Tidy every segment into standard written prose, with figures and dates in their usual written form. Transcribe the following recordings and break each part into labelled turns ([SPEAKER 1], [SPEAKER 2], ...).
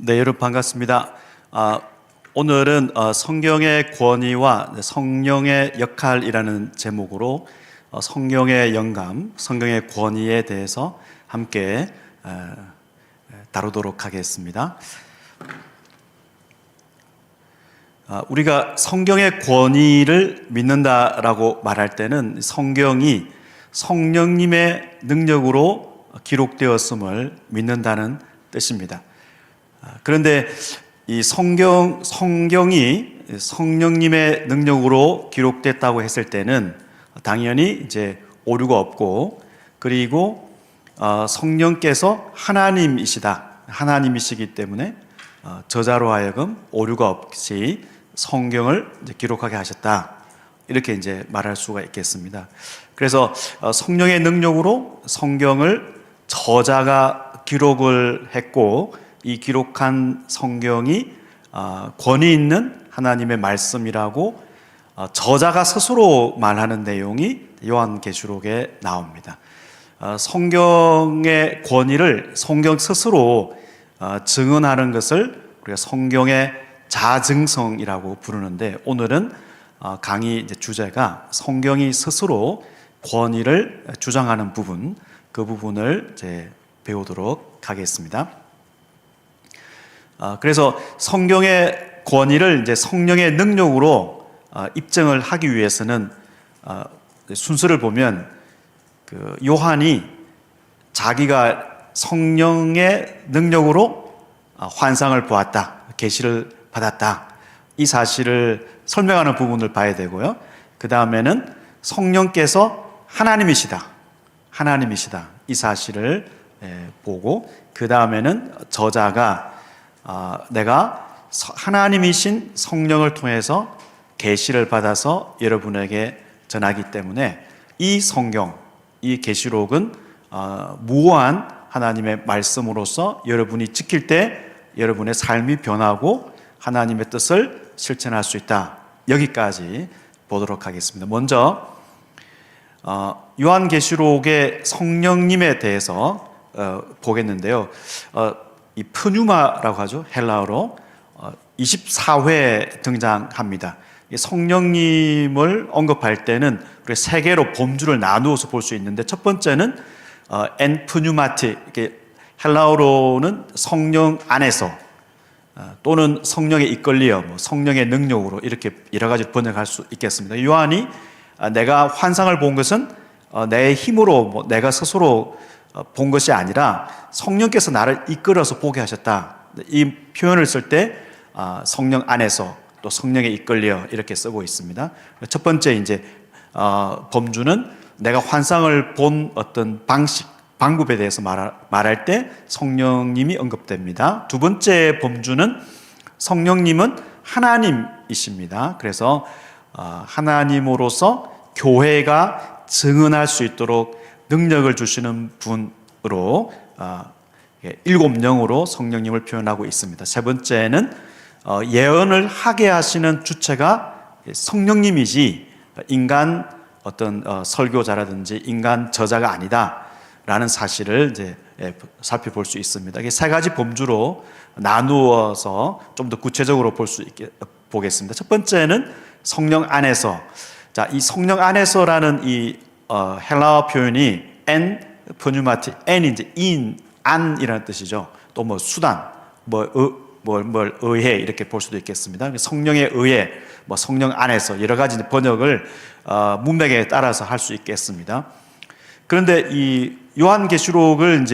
[SPEAKER 1] 네, 여러분 반갑습니다. 오늘은 성경의 권위와 성령의 역할이라는 제목으로 성경의 영감, 성경의 권위에 대해서 함께 다루도록 하겠습니다. 우리가 성경의 권위를 믿는다라고 말할 때는 성경이 성령님의 능력으로 기록되었음을 믿는다는 뜻입니다. 그런데 이 성경이 성령님의 능력으로 기록됐다고 했을 때는 당연히 이제 오류가 없고, 그리고 성령께서 하나님이시기 때문에 저자로 하여금 오류가 없이 성경을 이제 기록하게 하셨다, 이렇게 이제 말할 수가 있겠습니다. 그래서 성령의 능력으로 성경을 저자가 기록을 했고, 이 기록한 성경이 권위 있는 하나님의 말씀이라고 저자가 스스로 말하는 내용이 요한계시록에 나옵니다. 성경의 권위를 성경 스스로 증언하는 것을 우리가 성경의 자증성이라고 부르는데, 오늘은 강의 주제가 성경이 스스로 권위를 주장하는 부분, 그 부분을 이제 배우도록 하겠습니다. 그래서 성경의 권위를 이제 성령의 능력으로 입증을 하기 위해서는 순서를 보면 요한이 자기가 성령의 능력으로 환상을 보았다, 계시를 받았다, 이 사실을 설명하는 부분을 봐야 되고요. 그 다음에는 성령께서 하나님이시다, 이 사실을 보고, 그 다음에는 저자가 내가 하나님이신 성령을 통해서 계시를 받아서 여러분에게 전하기 때문에 이 성경, 이 계시록은 무한 하나님의 말씀으로서 여러분이 지킬 때 여러분의 삶이 변하고 하나님의 뜻을 실천할 수 있다, 여기까지 보도록 하겠습니다. 먼저 요한계시록의 성령님에 대해서 보겠는데요. 이 프뉴마라고 하죠, 헬라어로 24회 등장합니다. 성령님을 언급할 때는 우리가 세 개로 범주를 나누어서 볼 수 있는데, 첫 번째는 엔 프뉴마티, 헬라어로는 성령 안에서 또는 성령에 이끌려 성령의 능력으로, 이렇게 여러 가지 번역할 수 있겠습니다. 요한이 내가 환상을 본 것은 내 힘으로 내가 스스로 본 것이 아니라 성령께서 나를 이끌어서 보게 하셨다, 이 표현을 쓸 때 성령 안에서 또 성령에 이끌려, 이렇게 쓰고 있습니다. 첫 번째 이제 범주는 내가 환상을 본 어떤 방법에 대해서 말할 때 성령님이 언급됩니다. 두 번째 범주는 성령님은 하나님이십니다. 그래서 하나님으로서 교회가 증언할 수 있도록 능력을 주시는 분으로 7영으로 성령님을 표현하고 있습니다. 세 번째는 예언을 하게 하시는 주체가 성령님이지 인간 어떤 설교자라든지 인간 저자가 아니다라는 사실을 이제 살펴볼 수 있습니다. 이게 세 가지 범주로 나누어서 좀 더 구체적으로 보겠습니다. 첫 번째는 성령 안에서. 자, 이 성령 안에서라는 이 헬라어 표현이 엔 프뉴마티, 엔이 이제 안이라는 뜻이죠. 또 수단, 의해, 이렇게 볼 수도 있겠습니다. 성령에 의해, 성령 안에서, 여러 가지 번역을 문맥에 따라서 할 수 있겠습니다. 그런데 이 요한계시록이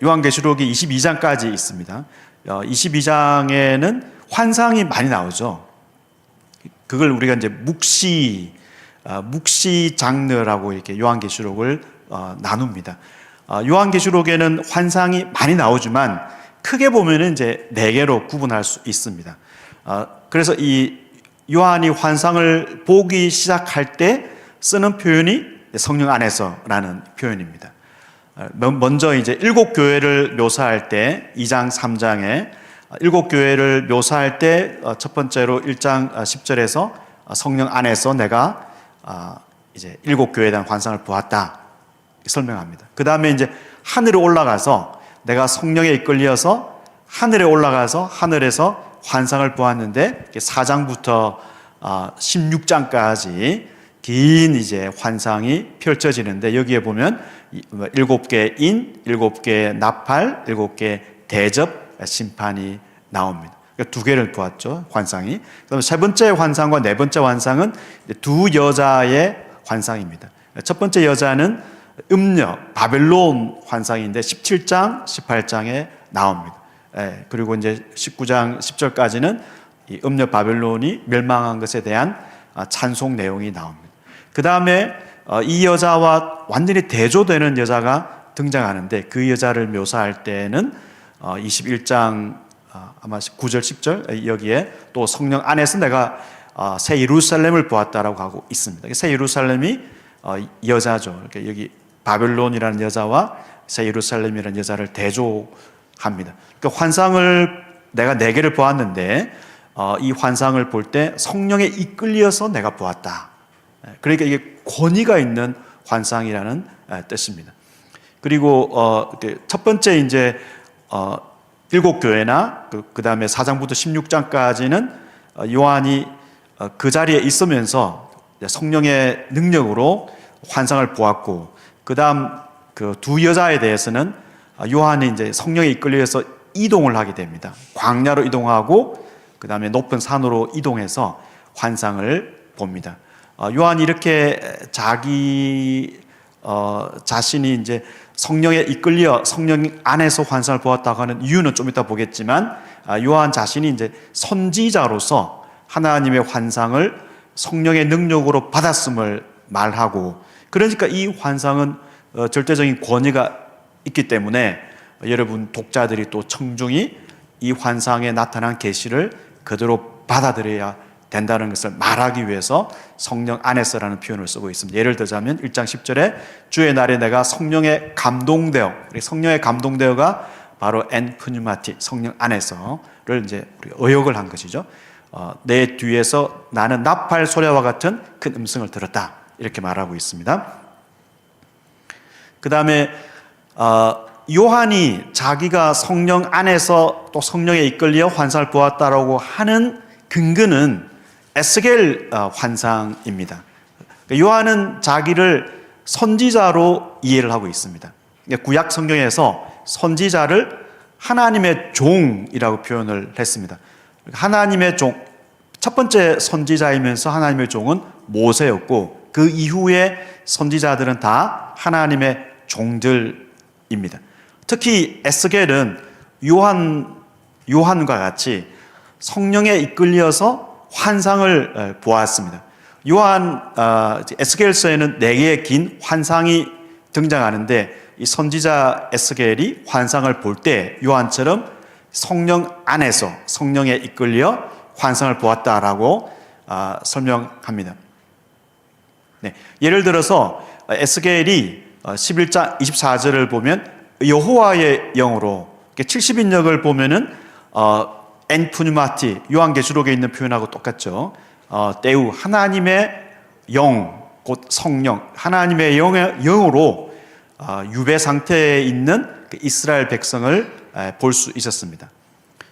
[SPEAKER 1] 22장까지 있습니다. 22장에는 환상이 많이 나오죠. 그걸 우리가 이제 묵시 장르라고 이렇게 요한계시록을 나눕니다. 요한계시록에는 환상이 많이 나오지만 크게 보면은 이제 4개로 구분할 수 있습니다. 그래서 이 요한이 환상을 보기 시작할 때 쓰는 표현이 성령 안에서라는 표현입니다. 먼저 이제 7교회를 묘사할 때 2장 3장에 7교회를 묘사할 때 첫 번째로 1장 10절에서 성령 안에서 내가 이제 7교회에 대한 환상을 보았다, 설명합니다. 그 다음에 이제 하늘에 올라가서 내가 성령에 이끌려서 하늘에 올라가서 하늘에서 환상을 보았는데 4장부터 16장까지 긴 이제 환상이 펼쳐지는데 여기에 보면 7개의 인, 7개의 나팔, 7개의 대접 심판이 나옵니다. 그러니까 2개를 보았죠, 환상이. 그다음에 세 번째 환상과 네 번째 환상은 두 여자의 환상입니다. 첫 번째 여자는 음녀, 바벨론 환상인데 17장, 18장에 나옵니다. 그리고 이제 19장 10절까지는 이 음녀 바벨론이 멸망한 것에 대한 찬송 내용이 나옵니다. 그 다음에 이 여자와 완전히 대조되는 여자가 등장하는데 그 여자를 묘사할 때는 21장 아마 9절 10절 여기에 또 성령 안에서 내가 새 예루살렘을 보았다라고 하고 있습니다. 새 예루살렘이 여자죠. 그러니까 여기 바벨론이라는 여자와 새 예루살렘이라는 여자를 대조합니다. 그러니까 환상을 내가 4개를 보았는데 이 환상을 볼 때 성령에 이끌려서 내가 보았다. 그러니까 이게 권위가 있는 환상이라는 뜻입니다. 그리고 첫 번째 이제 7교회나 그 다음에 4장부터 16장까지는 요한이 그 자리에 있으면서 성령의 능력으로 환상을 보았고, 그 다음 그 두 여자에 대해서는 요한이 이제 성령에 이끌려서 이동을 하게 됩니다. 광야로 이동하고 그 다음에 높은 산으로 이동해서 환상을 봅니다. 요한이 이렇게 자기 자신이 이제 성령에 이끌려 성령 안에서 환상을 보았다고 하는 이유는 좀 이따 보겠지만, 요한 자신이 이제 선지자로서 하나님의 환상을 성령의 능력으로 받았음을 말하고, 그러니까 이 환상은 절대적인 권위가 있기 때문에 여러분 독자들이 또 청중이 이 환상에 나타난 계시를 그대로 받아들여야 된다는 것을 말하기 위해서 성령 안에서라는 표현을 쓰고 있습니다. 예를 들자면 1장 10절에 주의 날에 내가 성령에 감동되어, 성령에 감동되어가 바로 엔 프뉴마티, 성령 안에서를 이제 우리가 의역을 한 것이죠. 내 뒤에서 나는 나팔 소리와 같은 큰 음성을 들었다, 이렇게 말하고 있습니다. 그 다음에 요한이 자기가 성령 안에서 또 성령에 이끌려 환상을 보았다라고 하는 근거는 에스겔 환상입니다. 요한은 자기를 선지자로 이해를 하고 있습니다. 구약 성경에서 선지자를 하나님의 종이라고 표현을 했습니다. 하나님의 종, 첫 번째 선지자이면서 하나님의 종은 모세였고, 그 이후에 선지자들은 다 하나님의 종들입니다. 특히 에스겔은 요한과 같이 성령에 이끌려서 환상을 보았습니다. 에스겔서에는 4개의 긴 환상이 등장하는데, 이 선지자 에스겔이 환상을 볼 때 요한처럼 성령 안에서 성령에 이끌려 환상을 보았다라고 설명합니다. 네, 예를 들어서 에스겔이 11장 24절을 보면 여호와의 영으로, 70인역을 보면은 엔푸뉴마티, 요한계시록에 있는 표현하고 똑같죠. 때우, 하나님의 영, 곧 성령, 하나님의 영으로 유배 상태에 있는 이스라엘 백성을 볼 수 있었습니다.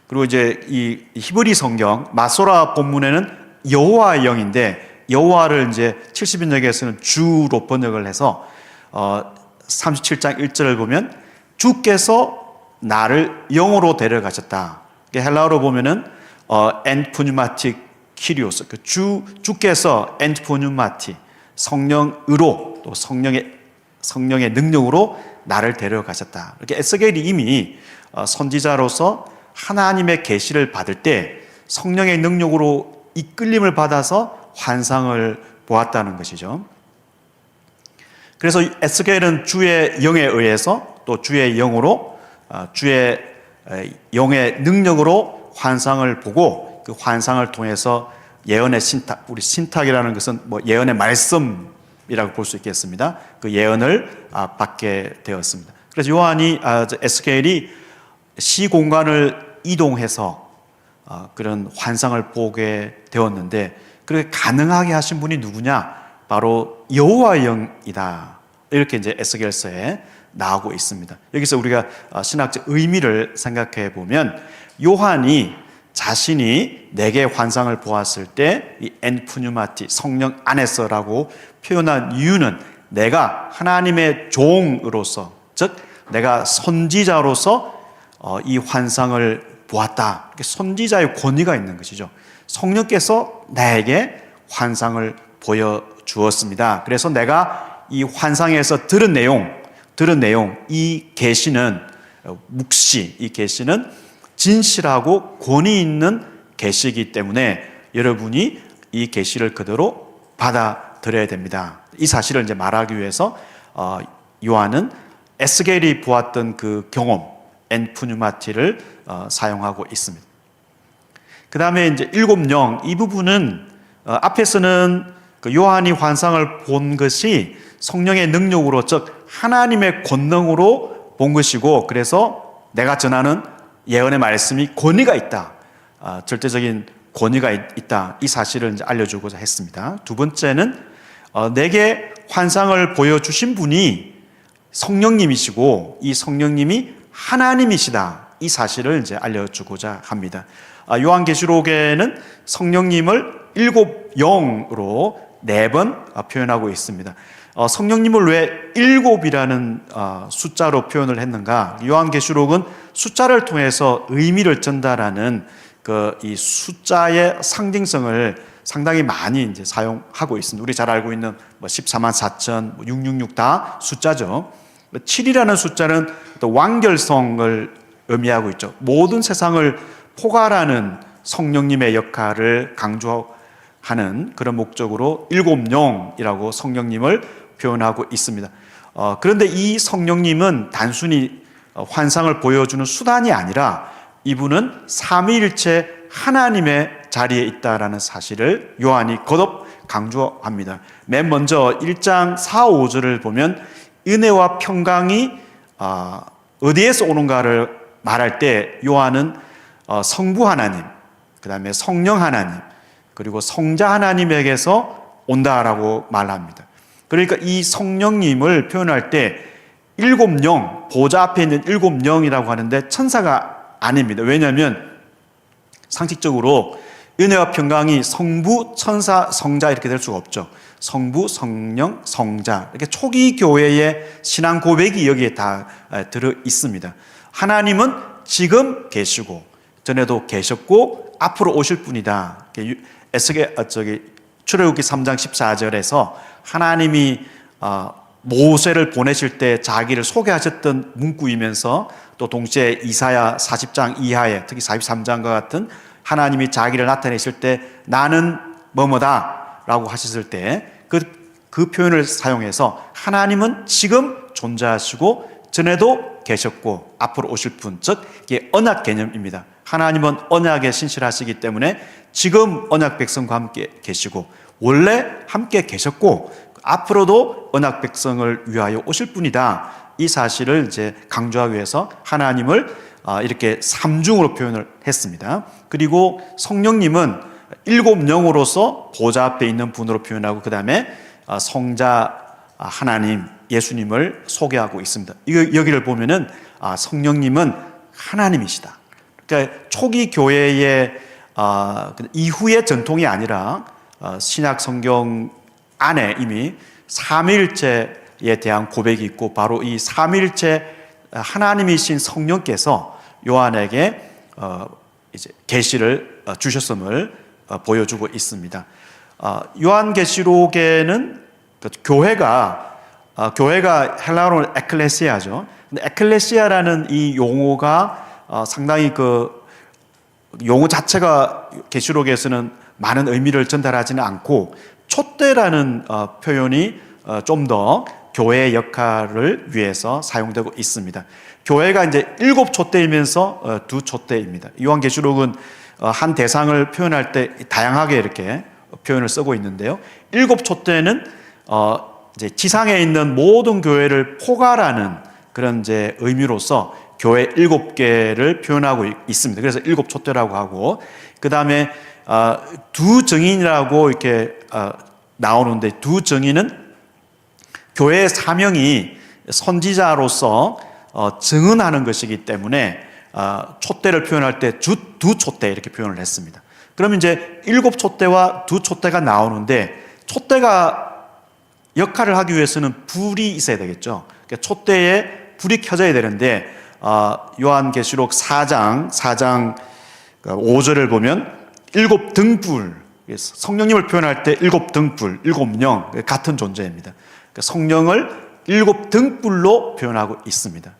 [SPEAKER 1] 그리고 이제 이 히브리 성경 마소라 본문에는 여호와의 영인데, 여호와를 이제 70인역에서는 주로 번역을 해서 37장 1절을 보면 주께서 나를 영으로 데려가셨다. 헬라어로 보면은 엔푸뉴마틱 키리오스, 주께서 엔푸뉴마티, 성령으로, 또 성령의 능력으로 나를 데려가셨다. 이렇게 에스겔이 이미 선지자로서 하나님의 계시를 받을 때 성령의 능력으로 이끌림을 받아서 환상을 보았다는 것이죠. 그래서 에스겔은 주의 영에 의해서, 또 주의 영으로, 주의 영의 능력으로 환상을 보고, 그 환상을 통해서 예언의 신탁, 우리 신탁이라는 것은 뭐 예언의 말씀이라고 볼 수 있겠습니다. 그 예언을 받게 되었습니다. 그래서 에스겔이 시공간을 이동해서 그런 환상을 보게 되었는데, 그렇게 가능하게 하신 분이 누구냐? 바로 여호와의 영이다. 이렇게 이제 에스겔서에 나오고 있습니다. 여기서 우리가 신학적 의미를 생각해 보면 요한이 자신이 내게 환상을 보았을 때 이 엔푸뉴마티 성령 안에서라고 표현한 이유는 내가 하나님의 종으로서, 즉 내가 선지자로서 이 환상을 보았다. 선지자의 권위가 있는 것이죠. 성령께서 나에게 환상을 보여주었습니다. 그래서 내가 이 환상에서 들은 내용, 이 계시는 묵시, 이 계시는 진실하고 권위 있는 계시이기 때문에 여러분이 이 계시를 그대로 받아들여야 됩니다. 이 사실을 이제 말하기 위해서 요한은 에스겔이 보았던 그 경험, 엔푸뉴마티를 사용하고 있습니다. 그 다음에 이제 일곱 영, 이 부분은 앞에서는 그 요한이 환상을 본 것이 성령의 능력으로, 즉 하나님의 권능으로 본 것이고, 그래서 내가 전하는 예언의 말씀이 권위가 있다, 절대적인 권위가 있다, 이 사실을 이제 알려주고자 했습니다. 두 번째는 내게 환상을 보여주신 분이 성령님이시고 이 성령님이 하나님이시다, 이 사실을 이제 알려주고자 합니다. 요한계시록에는 성령님을 일곱 영으로 4번 표현하고 있습니다. 성령님을 왜 일곱이라는 숫자로 표현을 했는가? 요한계시록은 숫자를 통해서 의미를 전달하는 이 숫자의 상징성을 상당히 많이 이제 사용하고 있습니다. 우리 잘 알고 있는 14만 4천, 666 다 숫자죠. 7이라는 숫자는 또 완결성을 의미하고 있죠. 모든 세상을 포괄하는 성령님의 역할을 강조하는 그런 목적으로 일곱 영이라고 성령님을 표현하고 있습니다. 그런데 이 성령님은 단순히 환상을 보여주는 수단이 아니라 이분은 삼위일체 하나님의 자리에 있다라는 사실을 요한이 거듭 강조합니다. 맨 먼저 1장 4, 5절을 보면 은혜와 평강이 어디에서 오는가를 말할 때 요한은 성부 하나님, 그 다음에 성령 하나님, 그리고 성자 하나님에게서 온다라고 말합니다. 그러니까 이 성령님을 표현할 때 일곱 영, 보좌 앞에 있는 일곱 영이라고 하는데 천사가 아닙니다. 왜냐하면 상식적으로 은혜와 평강이 성부, 천사, 성자 이렇게 될 수가 없죠. 성부, 성령, 성자, 이렇게 초기 교회의 신앙 고백이 여기에 다 들어 있습니다. 하나님은 지금 계시고 전에도 계셨고 앞으로 오실 분이다. 출애굽기 3장 14절에서 하나님이 모세를 보내실 때 자기를 소개하셨던 문구이면서 또 동시에 이사야 40장 이하에 특히 43장과 같은 하나님이 자기를 나타내실 때 나는 뭐뭐다 라고 하셨을 때 그 표현을 사용해서 하나님은 지금 존재하시고 전에도 계셨고 앞으로 오실 분, 즉 이게 언약 개념입니다. 하나님은 언약에 신실하시기 때문에 지금 언약 백성과 함께 계시고 원래 함께 계셨고 앞으로도 언약 백성을 위하여 오실 분이다, 이 사실을 이제 강조하기 위해서 하나님을 이렇게 삼중으로 표현을 했습니다. 그리고 성령님은 일곱 영으로서 보좌 앞에 있는 분으로 표현하고 그 다음에 성자 하나님 예수님을 소개하고 있습니다. 여기를 보면은 성령님은 하나님이시다. 그러니까 초기 교회의 이후의 전통이 아니라 신약 성경 안에 이미 삼위일체에 대한 고백이 있고 바로 이 삼위일체 하나님이신 성령께서 요한에게 이제 계시를 주셨음을 보여주고 있습니다. 요한계시록에는 교회가 헬라어로 에클레시아죠. 근데 에클레시아라는 이 용어가 상당히 용어 자체가 계시록에서는 많은 의미를 전달하지는 않고 촛대라는 표현이 좀 더 교회의 역할을 위해서 사용되고 있습니다. 교회가 이제 7 촛대이면서 2 촛대입니다. 요한계시록은 한 대상을 표현할 때 다양하게 이렇게 표현을 쓰고 있는데요. 7 촛대는 이제 지상에 있는 모든 교회를 포괄하는 그런 이제 의미로서 교회 7개를 표현하고 있습니다. 그래서 7 촛대라고 하고 그 다음에 두 증인이라고 이렇게 나오는데 두 증인은 교회의 사명이 선지자로서 증언하는 것이기 때문에 촛대를 표현할 때 두 촛대 이렇게 표현을 했습니다. 그러면 이제 7촛대와 2촛대가 나오는데, 촛대가 역할을 하기 위해서는 불이 있어야 되겠죠. 그러니까 촛대에 불이 켜져야 되는데, 요한계시록 4장 5절을 보면 7등불, 성령님을 표현할 때 7등불, 7영 같은 존재입니다. 그러니까 성령을 7등불로 표현하고 있습니다.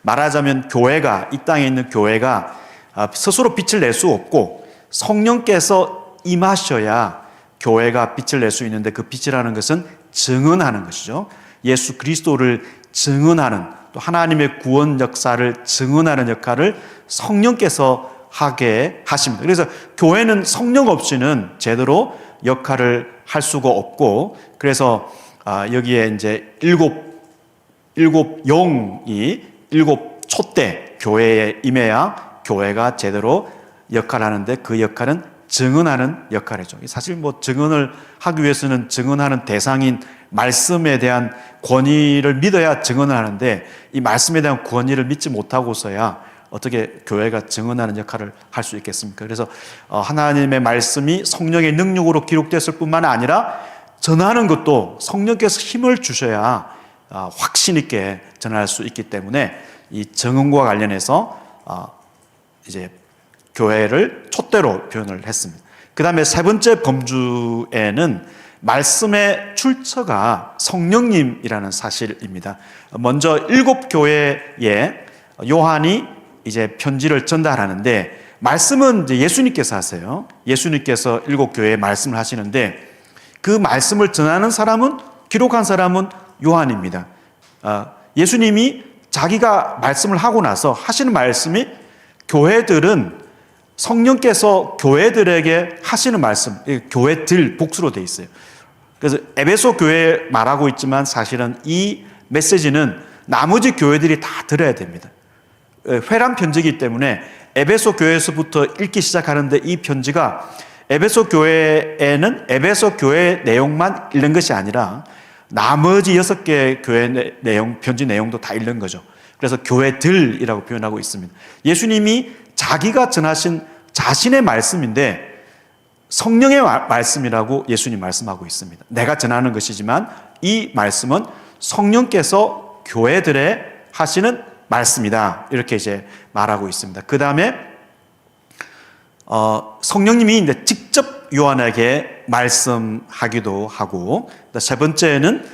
[SPEAKER 1] 말하자면 교회가, 이 땅에 있는 교회가 스스로 빛을 낼 수 없고 성령께서 임하셔야 교회가 빛을 낼 수 있는데, 그 빛이라는 것은 증언하는 것이죠. 예수 그리스도를 증언하는, 또 하나님의 구원 역사를 증언하는 역할을 성령께서 하게 하십니다. 그래서 교회는 성령 없이는 제대로 역할을 할 수가 없고, 그래서 여기에 이제 일곱 영이 7촛대 교회에 임해야 교회가 제대로 역할하는데, 그 역할은 증언하는 역할이죠. 사실 뭐 증언을 하기 위해서는 증언하는 대상인 말씀에 대한 권위를 믿어야 증언을 하는데, 이 말씀에 대한 권위를 믿지 못하고서야 어떻게 교회가 증언하는 역할을 할 수 있겠습니까? 그래서 하나님의 말씀이 성령의 능력으로 기록됐을 뿐만 아니라 전하는 것도 성령께서 힘을 주셔야 확신 있게 전할 수 있기 때문에, 이 증언과 관련해서 이제 교회를 촛대로 표현을 했습니다. 그 다음에 세 번째 범주에는 말씀의 출처가 성령님이라는 사실입니다. 먼저 7교회에 요한이 이제 편지를 전달하는데, 말씀은 이제 예수님께서 하세요. 예수님께서 7교회에 말씀을 하시는데, 그 말씀을 전하는 사람은, 기록한 사람은 요한입니다. 예수님이 자기가 말씀을 하고 나서 하시는 말씀이, 교회들은 성령께서 교회들에게 하시는 말씀, 교회들 복수로 되어 있어요. 그래서 에베소 교회 말하고 있지만 사실은 이 메시지는 나머지 교회들이 다 들어야 됩니다. 회람 편지이기 때문에 에베소 교회에서부터 읽기 시작하는데, 이 편지가 에베소 교회에는 에베소 교회 내용만 읽는 것이 아니라 나머지 6개 교회 내용, 편지 내용도 다 읽는 거죠. 그래서 교회들이라고 표현하고 있습니다. 예수님이 자기가 전하신 자신의 말씀인데 성령의 말씀이라고 예수님 말씀하고 있습니다. 내가 전하는 것이지만 이 말씀은 성령께서 교회들에 하시는 말씀이다, 이렇게 이제 말하고 있습니다. 그 다음에 성령님이 이제 직접 요한에게 말씀하기도 하고, 세 번째는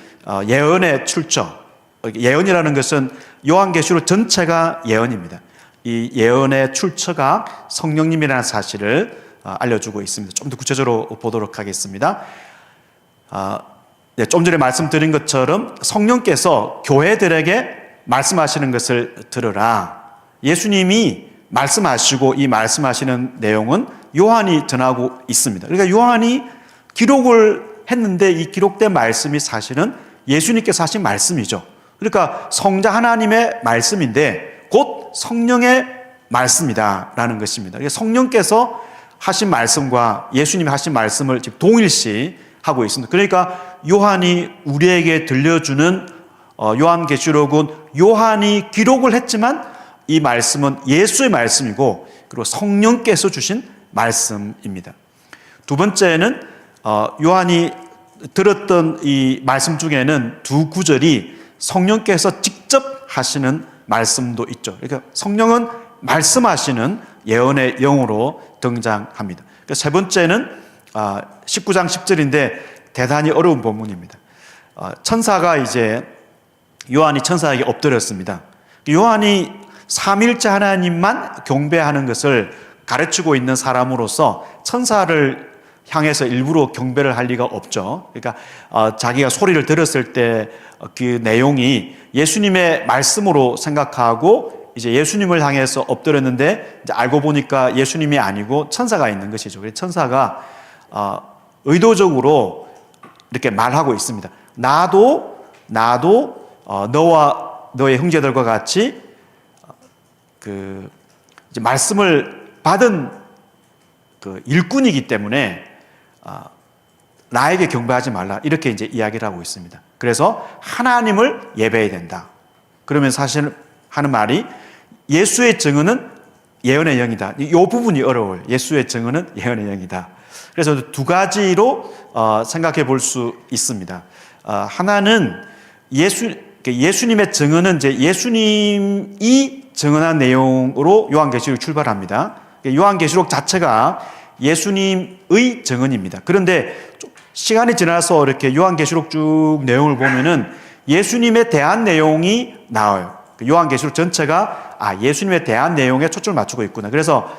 [SPEAKER 1] 예언의 출처. 예언이라는 것은 요한계시록 전체가 예언입니다. 이 예언의 출처가 성령님이라는 사실을 알려주고 있습니다. 좀 더 구체적으로 보도록 하겠습니다. 좀 전에 말씀드린 것처럼 성령께서 교회들에게 말씀하시는 것을 들으라. 예수님이 말씀하시고, 이 말씀하시는 내용은 요한이 전하고 있습니다. 그러니까 요한이 기록을 했는데, 이 기록된 말씀이 사실은 예수님께서 하신 말씀이죠. 그러니까 성자 하나님의 말씀인데 곧 성령의 말씀이다라는 것입니다. 성령께서 하신 말씀과 예수님이 하신 말씀을 지금 동일시 하고 있습니다. 그러니까 요한이 우리에게 들려주는 요한계시록은 요한이 기록을 했지만 이 말씀은 예수의 말씀이고, 그리고 성령께서 주신 말씀입니다. 두 번째는 요한이 들었던 이 말씀 중에는 두 구절이 성령께서 직접 하시는 말씀도 있죠. 그러니까 성령은 말씀하시는 예언의 영으로 등장합니다. 세 번째는 19장 10절인데 대단히 어려운 본문입니다. 천사가 이제 요한이 천사에게 엎드렸습니다. 요한이 삼위일체 하나님만 경배하는 것을 가르치고 있는 사람으로서 천사를 향해서 일부러 경배를 할 리가 없죠. 그러니까 자기가 소리를 들었을 때 그 내용이 예수님의 말씀으로 생각하고 이제 예수님을 향해서 엎드렸는데, 이제 알고 보니까 예수님이 아니고 천사가 있는 것이죠. 그래서 천사가 의도적으로 이렇게 말하고 있습니다. 나도 너와 너의 형제들과 같이 그 이제 말씀을 받은 그 일꾼이기 때문에 나에게 경배하지 말라, 이렇게 이제 이야기를 하고 있습니다. 그래서 하나님을 예배해야 된다. 그러면 사실 하는 말이 예수의 증언은 예언의 영이다. 이 부분이 어려워요. 예수의 증언은 예언의 영이다. 그래서 두 가지로 생각해 볼 수 있습니다. 하나는 예수님의 증언은 이제 예수님이 증언한 내용으로 요한계시록이 출발합니다. 요한계시록 자체가 예수님의 증언입니다. 그런데 시간이 지나서 이렇게 요한계시록 쭉 내용을 보면은 예수님에 대한 내용이 나와요. 요한계시록 전체가 예수님에 대한 내용에 초점을 맞추고 있구나. 그래서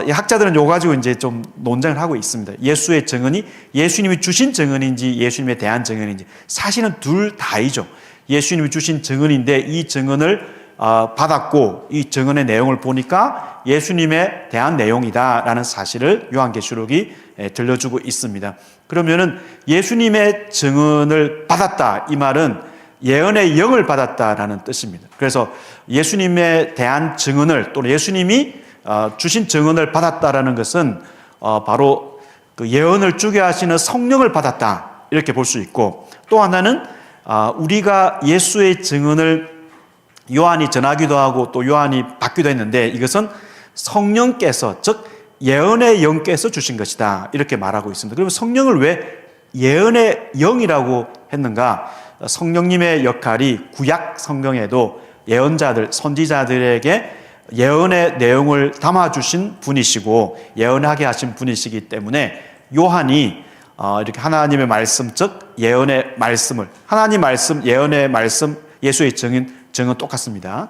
[SPEAKER 1] 이 학자들은 이거 가지고 이제 좀 논쟁을 하고 있습니다. 예수의 증언이 예수님이 주신 증언인지 예수님에 대한 증언인지. 사실은 둘 다이죠. 예수님이 주신 증언인데 이 증언을 받았고 이 증언의 내용을 보니까 예수님에 대한 내용이다라는 사실을 요한계시록이 들려주고 있습니다. 그러면은 예수님의 증언을 받았다, 이 말은 예언의 영을 받았다라는 뜻입니다. 그래서 예수님에 대한 증언을 또는 예수님이 주신 증언을 받았다라는 것은 바로 그 예언을 주게 하시는 성령을 받았다, 이렇게 볼 수 있고, 또 하나는 우리가 예수의 증언을 요한이 전하기도 하고 또 요한이 받기도 했는데 이것은 성령께서, 즉 예언의 영께서 주신 것이다, 이렇게 말하고 있습니다. 그러면 성령을 왜 예언의 영이라고 했는가? 성령님의 역할이 구약 성경에도 예언자들, 선지자들에게 예언의 내용을 담아주신 분이시고 예언하게 하신 분이시기 때문에 요한이 이렇게 하나님의 말씀, 즉 예언의 말씀을, 하나님 말씀, 예언의 말씀, 예수의 증은 똑같습니다.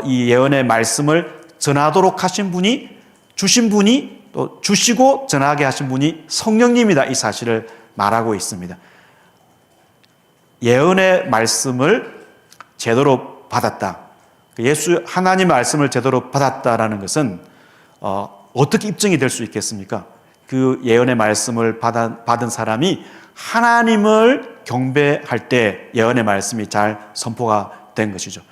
[SPEAKER 1] 이 예언의 말씀을 전하도록 하신 분이, 주신 분이, 또 주시고 전하게 하신 분이 성령님이다, 이 사실을 말하고 있습니다. 예언의 말씀을 제대로 받았다. 하나님 말씀을 제대로 받았다라는 것은 어떻게 입증이 될 수 있겠습니까? 그 예언의 말씀을 받은 사람이 하나님을 경배할 때 예언의 말씀이 잘 선포가 된 것이죠.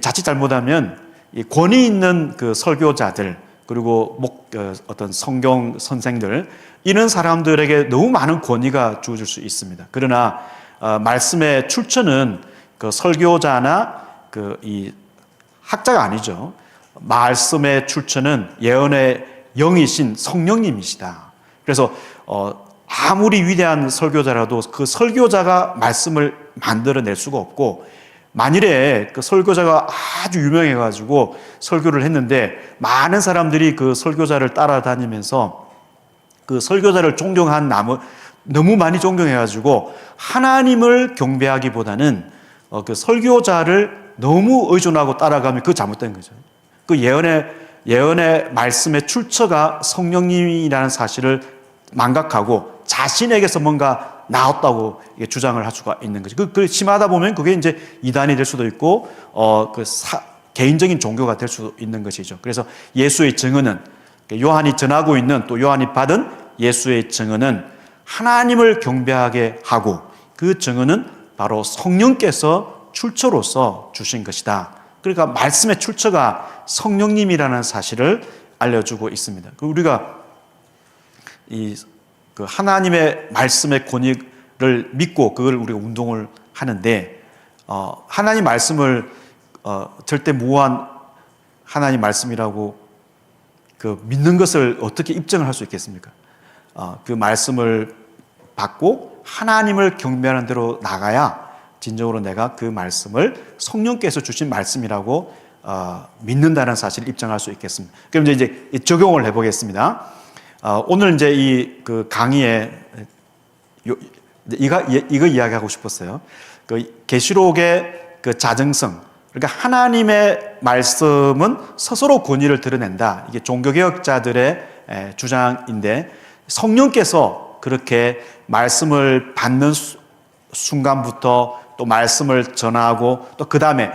[SPEAKER 1] 자칫 잘못하면 권위 있는 그 설교자들, 그리고 어떤 성경 선생들, 이런 사람들에게 너무 많은 권위가 주어질 수 있습니다. 그러나 말씀의 출처는 그 설교자나 이 학자가 아니죠. 말씀의 출처는 예언의 영이신 성령님이시다. 그래서 아무리 위대한 설교자라도 그 설교자가 말씀을 만들어낼 수가 없고, 만일에 그 설교자가 아주 유명해가지고 설교를 했는데 많은 사람들이 그 설교자를 따라다니면서 그 설교자를 너무 많이 존경해가지고 하나님을 경배하기보다는 그 설교자를 너무 의존하고 따라가면 그거 잘못된 거죠. 그 예언의 말씀의 출처가 성령님이라는 사실을 망각하고 자신에게서 뭔가 나왔다고 주장을 할 수가 있는 거죠. 그 심하다 보면 그게 이제 이단이 될 수도 있고, 개인적인 종교가 될 수도 있는 것이죠. 그래서 예수의 증언은, 요한이 전하고 있는, 또 요한이 받은 예수의 증언은 하나님을 경배하게 하고, 그 증언은 바로 성령께서 출처로서 주신 것이다. 그러니까 말씀의 출처가 성령님이라는 사실을 알려주고 있습니다. 우리가 그 하나님의 말씀의 권위를 믿고 그걸 우리가 운동을 하는데, 하나님 말씀을 절대 무한 하나님 말씀이라고 그 믿는 것을 어떻게 입증을 할 수 있겠습니까? 그 말씀을 받고 하나님을 경배하는 대로 나가야 진정으로 내가 그 말씀을 성령께서 주신 말씀이라고 믿는다는 사실을 입증할 수 있겠습니다. 그럼 이제 적용을 해보겠습니다. 오늘 이제 그 강의에 이거 이야기하고 싶었어요. 그 계시록의 그 자정성, 그러니까 하나님의 말씀은 스스로 권위를 드러낸다. 이게 종교개혁자들의 주장인데, 성령께서 그렇게 말씀을 받는 순간부터 또 말씀을 전하고 또 그 다음에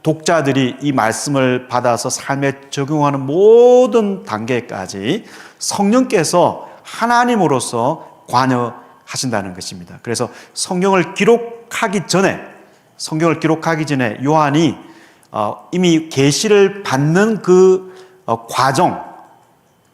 [SPEAKER 1] 독자들이 이 말씀을 받아서 삶에 적용하는 모든 단계까지 성령께서 하나님으로서 관여하신다는 것입니다. 그래서 성경을 기록하기 전에 요한이 이미 계시를 받는 그 과정,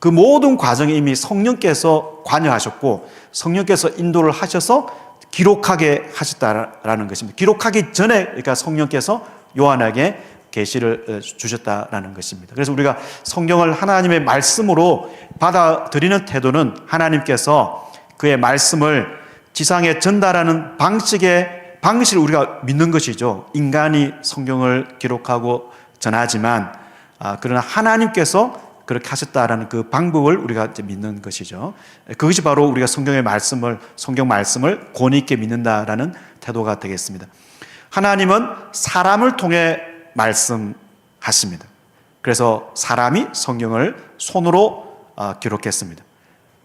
[SPEAKER 1] 그 모든 과정에 이미 성령께서 관여하셨고 성령께서 인도를 하셔서 기록하게 하셨다라는 것입니다. 기록하기 전에 그러니까 성령께서 요한에게 계시를 주셨다라는 것입니다. 그래서 우리가 성경을 하나님의 말씀으로 받아들이는 태도는 하나님께서 그의 말씀을 지상에 전달하는 방식을 우리가 믿는 것이죠. 인간이 성경을 기록하고 전하지만 그러나 하나님께서 그렇게 하셨다라는 그 방법을 우리가 이제 믿는 것이죠. 그것이 바로 우리가 성경 말씀을 권위 있게 믿는다라는 태도가 되겠습니다. 하나님은 사람을 통해 말씀하십니다. 그래서 사람이 성경을 손으로 기록했습니다.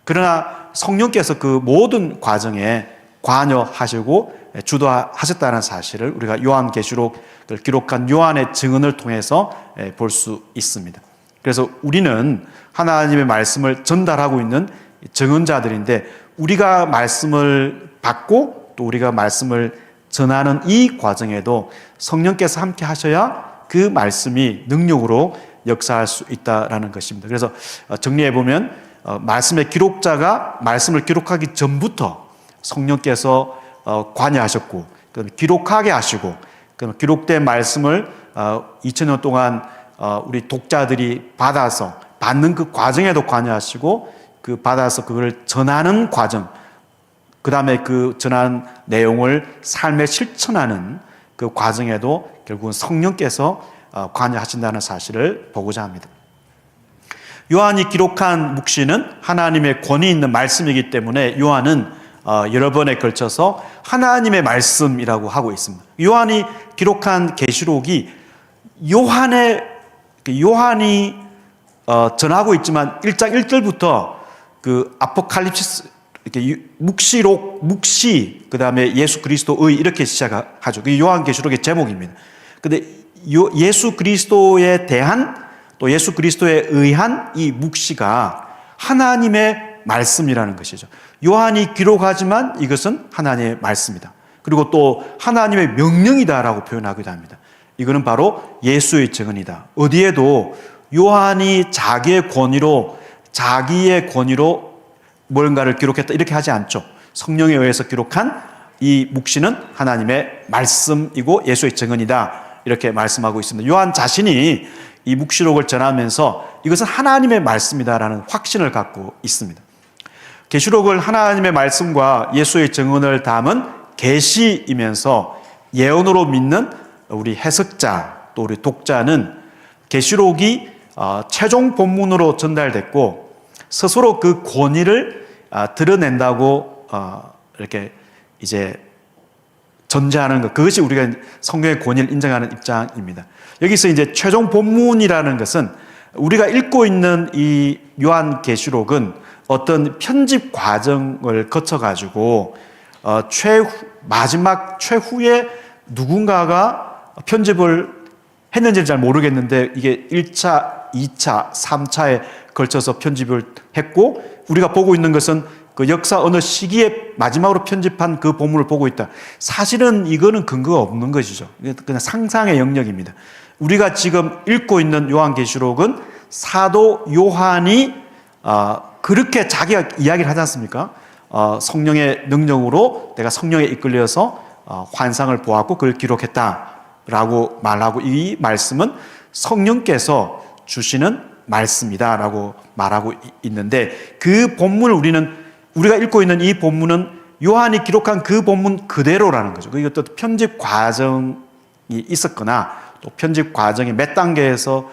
[SPEAKER 1] 그러나 성령께서 그 모든 과정에 관여하시고 주도하셨다는 사실을 우리가 요한계시록을 기록한 요한의 증언을 통해서 볼 수 있습니다. 그래서 우리는 하나님의 말씀을 전달하고 있는 증언자들인데 우리가 말씀을 받고 또 우리가 말씀을 전하는 이 과정에도 성령께서 함께 하셔야 그 말씀이 능력으로 역사할 수 있다라는 것입니다. 그래서 정리해 보면 말씀의 기록자가 말씀을 기록하기 전부터 성령께서 관여하셨고 기록하게 하시고 기록된 말씀을 2000년 동안 우리 독자들이 받는 그 과정에도 관여하시고 그 받아서 그걸 전하는 과정, 그 다음에 그 전한 내용을 삶에 실천하는 그 과정에도 결국은 성령께서 관여하신다는 사실을 보고자 합니다. 요한이 기록한 묵시는 하나님의 권위 있는 말씀이기 때문에 요한은 여러 번에 걸쳐서 하나님의 말씀이라고 하고 있습니다. 요한이 기록한 계시록이 요한이 전하고 있지만 1장 1절부터 그 아포칼립시스 이렇게 묵시 그다음에 예수 그리스도의 이렇게 시작하죠. 그 요한계시록의 제목입니다. 근데 예수 그리스도에 대한 또 예수 그리스도에 의한 이 묵시가 하나님의 말씀이라는 것이죠. 요한이 기록하지만 이것은 하나님의 말씀이다. 그리고 또 하나님의 명령이다라고 표현하기도 합니다. 이거는 바로 예수의 증언이다. 어디에도 요한이 자기의 권위로 뭔가를 기록했다 이렇게 하지 않죠. 성령에 의해서 기록한 이 묵시는 하나님의 말씀이고 예수의 증언이다 이렇게 말씀하고 있습니다. 요한 자신이 이 묵시록을 전하면서 이것은 하나님의 말씀이다라는 확신을 갖고 있습니다. 계시록을 하나님의 말씀과 예수의 증언을 담은 계시이면서 예언으로 믿는 우리 해석자 또 우리 독자는 계시록이 최종 본문으로 전달됐고 스스로 그 권위를 드러낸다고 이렇게 이제 전제하는 것, 그것이 우리가 성경의 권위를 인정하는 입장입니다. 여기서 이제 최종 본문이라는 것은 우리가 읽고 있는 이 요한계시록은 어떤 편집 과정을 거쳐가지고 마지막 최후에 누군가가 편집을 했는지는 잘 모르겠는데 이게 1차, 2차, 3차에 걸쳐서 편집을 했고 우리가 보고 있는 것은 그 역사 어느 시기에 마지막으로 편집한 그 본문을 보고 있다. 사실은 이거는 근거가 없는 것이죠. 그냥 상상의 영역입니다. 우리가 지금 읽고 있는 요한계시록은 사도 요한이 그렇게 자기가 이야기를 하지 않습니까? 성령의 능력으로 내가 성령에 이끌려서 환상을 보았고 그걸 기록했다라고 말하고 이 말씀은 성령께서 주시는 말씀이다라고 말하고 있는데 그 본문을 우리가 읽고 있는 이 본문은 요한이 기록한 그 본문 그대로라는 거죠. 그게 또 편집 과정이 있었거나 또 편집 과정이 몇 단계에서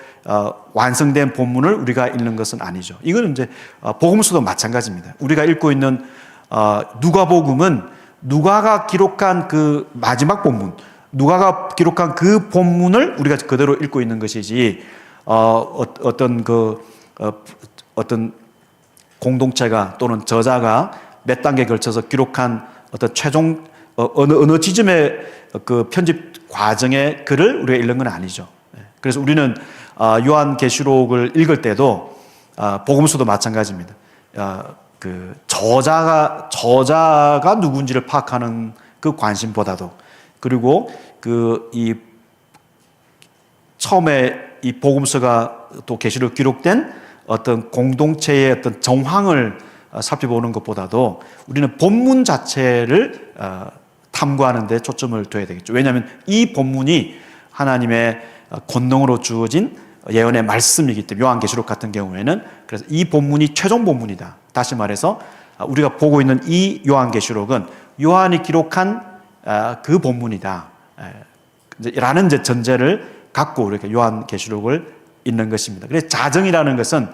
[SPEAKER 1] 완성된 본문을 우리가 읽는 것은 아니죠. 이거는 이제 복음서도 마찬가지입니다. 우리가 읽고 있는 누가복음은 누가가 기록한 그 마지막 본문, 누가가 기록한 그 본문을 우리가 그대로 읽고 있는 것이지 어떤 공동체가 또는 저자가 몇 단계에 걸쳐서 기록한 어떤 최종 어느 지점의 그 편집 과정의 글을 우리가 읽는 건 아니죠. 그래서 우리는 요한계시록을 읽을 때도 복음서도 마찬가지입니다. 그 저자가 누군지를 파악하는 그 관심보다도 그리고 이 처음에 이 복음서가 또 계시록 기록된 어떤 공동체의 어떤 정황을 살펴보는 것보다도 우리는 본문 자체를 탐구하는 데 초점을 둬야 되겠죠. 왜냐하면 이 본문이 하나님의 권능으로 주어진 예언의 말씀이기 때문에, 요한계시록 같은 경우에는 그래서 이 본문이 최종 본문이다. 다시 말해서 우리가 보고 있는 이 요한계시록은 요한이 기록한 그 본문이다 라는 이제 전제를 갖고 이렇게 요한계시록을 읽는 것입니다. 그래서 자정이라는 것은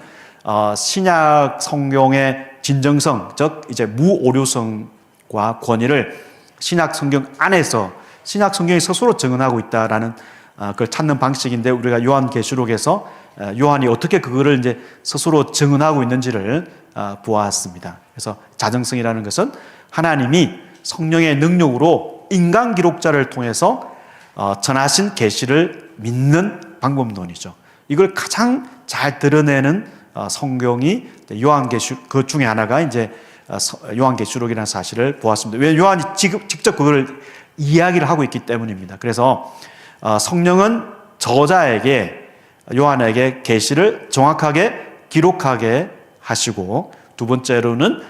[SPEAKER 1] 신약 성경의 진정성, 즉 이제 무오류성과 권위를 신약 성경 안에서 신약 성경이 스스로 증언하고 있다라는 그걸 찾는 방식인데, 우리가 요한계시록에서 요한이 어떻게 그거를 이제 스스로 증언하고 있는지를 보았습니다. 그래서 자정성이라는 것은 하나님이 성령의 능력으로 인간 기록자를 통해서 전하신 계시를 믿는 방법론이죠. 이걸 가장 잘 드러내는 성경이 요한계시록, 그 중에 하나가 이제 요한계시록이라는 사실을 보았습니다. 왜? 요한이 직접 그걸 이야기를 하고 있기 때문입니다. 그래서 성령은 저자에게, 요한에게 계시를 정확하게 기록하게 하시고, 두 번째로는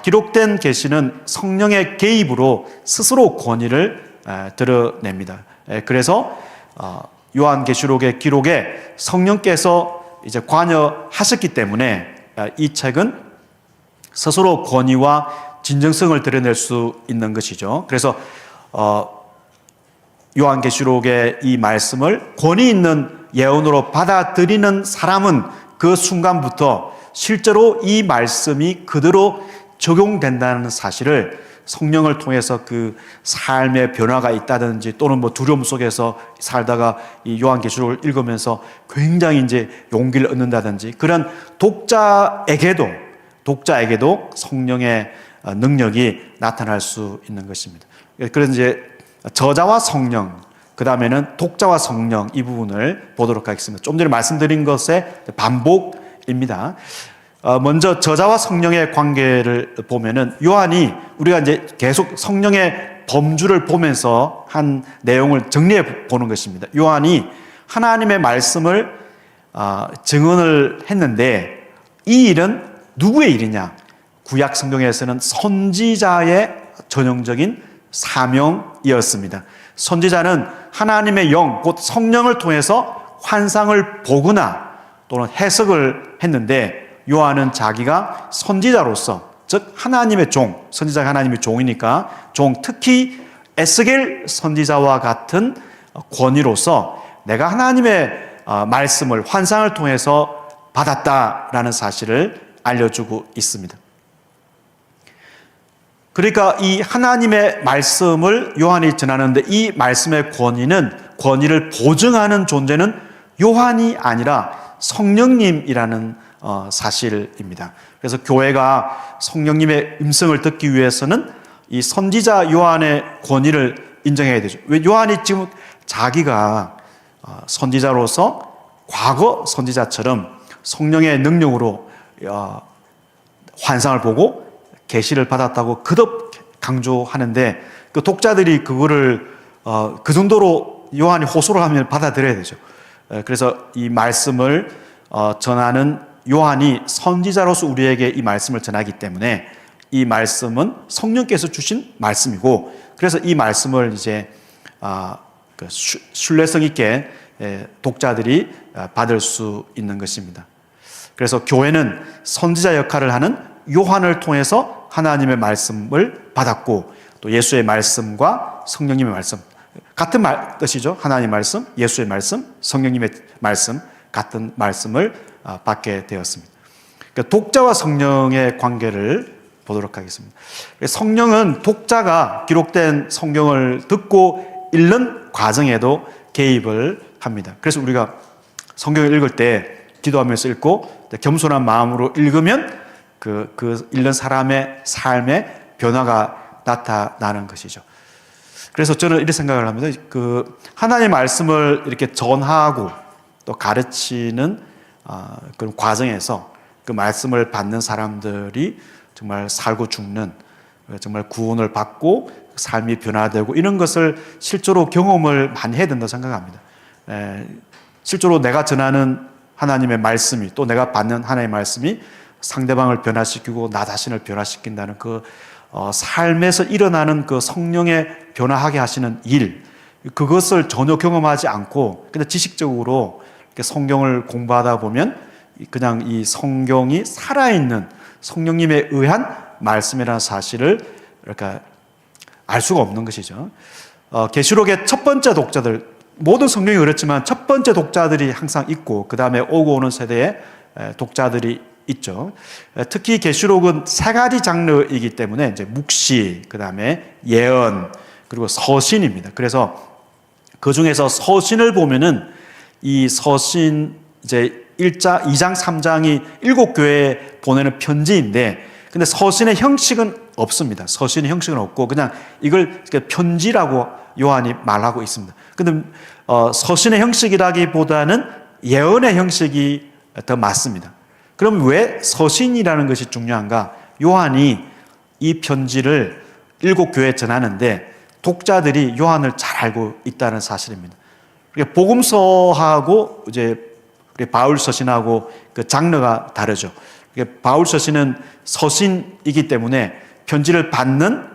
[SPEAKER 1] 기록된 계시는 성령의 개입으로 스스로 권위를 드러냅니다. 그래서 요한계시록의 기록에 성령께서 이제 관여하셨기 때문에 이 책은 스스로 권위와 진정성을 드러낼 수 있는 것이죠. 그래서 요한계시록의 이 말씀을 권위 있는 예언으로 받아들이는 사람은 그 순간부터 실제로 이 말씀이 그대로 적용된다는 사실을, 성령을 통해서 그 삶의 변화가 있다든지 또는 뭐 두려움 속에서 살다가 이 요한계시록을 읽으면서 굉장히 이제 용기를 얻는다든지, 그런 독자에게도 성령의 능력이 나타날 수 있는 것입니다. 그래서 이제 저자와 성령, 그 다음에는 독자와 성령, 이 부분을 보도록 하겠습니다. 좀 전에 말씀드린 것의 반복입니다. 먼저 저자와 성령의 관계를 보면은, 요한이 우리가 이제 계속 성령의 범주를 보면서 한 내용을 정리해 보는 것입니다. 요한이 하나님의 말씀을 증언을 했는데, 이 일은 누구의 일이냐? 구약 성경에서는 선지자의 전형적인 사명이었습니다. 선지자는 하나님의 영, 곧 성령을 통해서 환상을 보거나 또는 해석을 했는데, 요한은 자기가 선지자로서, 즉 하나님의 종, 선지자가 하나님의 종이니까 특히 에스겔 선지자와 같은 권위로서 내가 하나님의 말씀을, 환상을 통해서 받았다라는 사실을 알려주고 있습니다. 그러니까 이 하나님의 말씀을 요한이 전하는데, 이 말씀의 권위를 보증하는 존재는 요한이 아니라 성령님이라는 사실입니다. 그래서 교회가 성령님의 음성을 듣기 위해서는 이 선지자 요한의 권위를 인정해야 되죠. 왜? 요한이 지금 자기가 선지자로서 과거 선지자처럼 성령의 능력으로 환상을 보고 계시를 받았다고 거듭 강조하는데, 그 독자들이 그거를 그 정도로 요한이 호소를 하면 받아들여야 되죠. 그래서 이 말씀을 전하는 요한이 선지자로서 우리에게 이 말씀을 전하기 때문에 이 말씀은 성령께서 주신 말씀이고, 그래서 이 말씀을 이제 신뢰성 있게 독자들이 받을 수 있는 것입니다. 그래서 교회는 선지자 역할을 하는 요한을 통해서 하나님의 말씀을 받았고, 또 예수의 말씀과 성령님의 말씀, 같은 뜻이죠. 하나님의 말씀, 예수의 말씀, 성령님의 말씀, 같은 말씀을 받게 되었습니다. 그러니까 독자와 성령의 관계를 보도록 하겠습니다. 성령은 독자가 기록된 성경을 듣고 읽는 과정에도 개입을 합니다. 그래서 우리가 성경을 읽을 때 기도하면서 읽고 겸손한 마음으로 읽으면 그 읽는 사람의 삶의 변화가 나타나는 것이죠. 그래서 저는 이렇게 생각을 합니다. 하나님의 말씀을 이렇게 전하고 또 가르치는 그런 과정에서 그 말씀을 받는 사람들이 정말 살고 죽는, 정말 구원을 받고 삶이 변화되고 이런 것을 실제로 경험을 많이 해야 된다고 생각합니다. 실제로 내가 전하는 하나님의 말씀이, 또 내가 받는 하나님의 말씀이 상대방을 변화시키고 나 자신을 변화시킨다는 그 삶에서 일어나는 그 성령의 변화하게 하시는 일, 그것을 전혀 경험하지 않고 그냥 지식적으로 이렇게 성경을 공부하다 보면 그냥 이 성경이 살아있는 성령님에 의한 말씀이라는 사실을 그러니까 알 수가 없는 것이죠. 계시록의 첫 번째 독자들, 모든 성경이 그렇지만 첫 번째 독자들이 항상 있고 그 다음에 오고 오는 세대에 독자들이 있죠. 특히 계시록은 세 가지 장르이기 때문에 이제 묵시, 그 다음에 예언, 그리고 서신입니다. 그래서 그 중에서 서신을 보면은 이 서신 이제 2장, 3장이 7교회에 보내는 편지인데, 근데 서신의 형식은 없습니다. 서신의 형식은 없고 그냥 이걸 편지라고 요한이 말하고 있습니다. 근데 서신의 형식이라기보다는 예언의 형식이 더 맞습니다. 그럼 왜 서신이라는 것이 중요한가? 요한이 이 편지를 7교회에 전하는데 독자들이 요한을 잘 알고 있다는 사실입니다. 복음서하고 이제 바울 서신하고 그 장르가 다르죠. 바울 서신은 서신이기 때문에 편지를 받는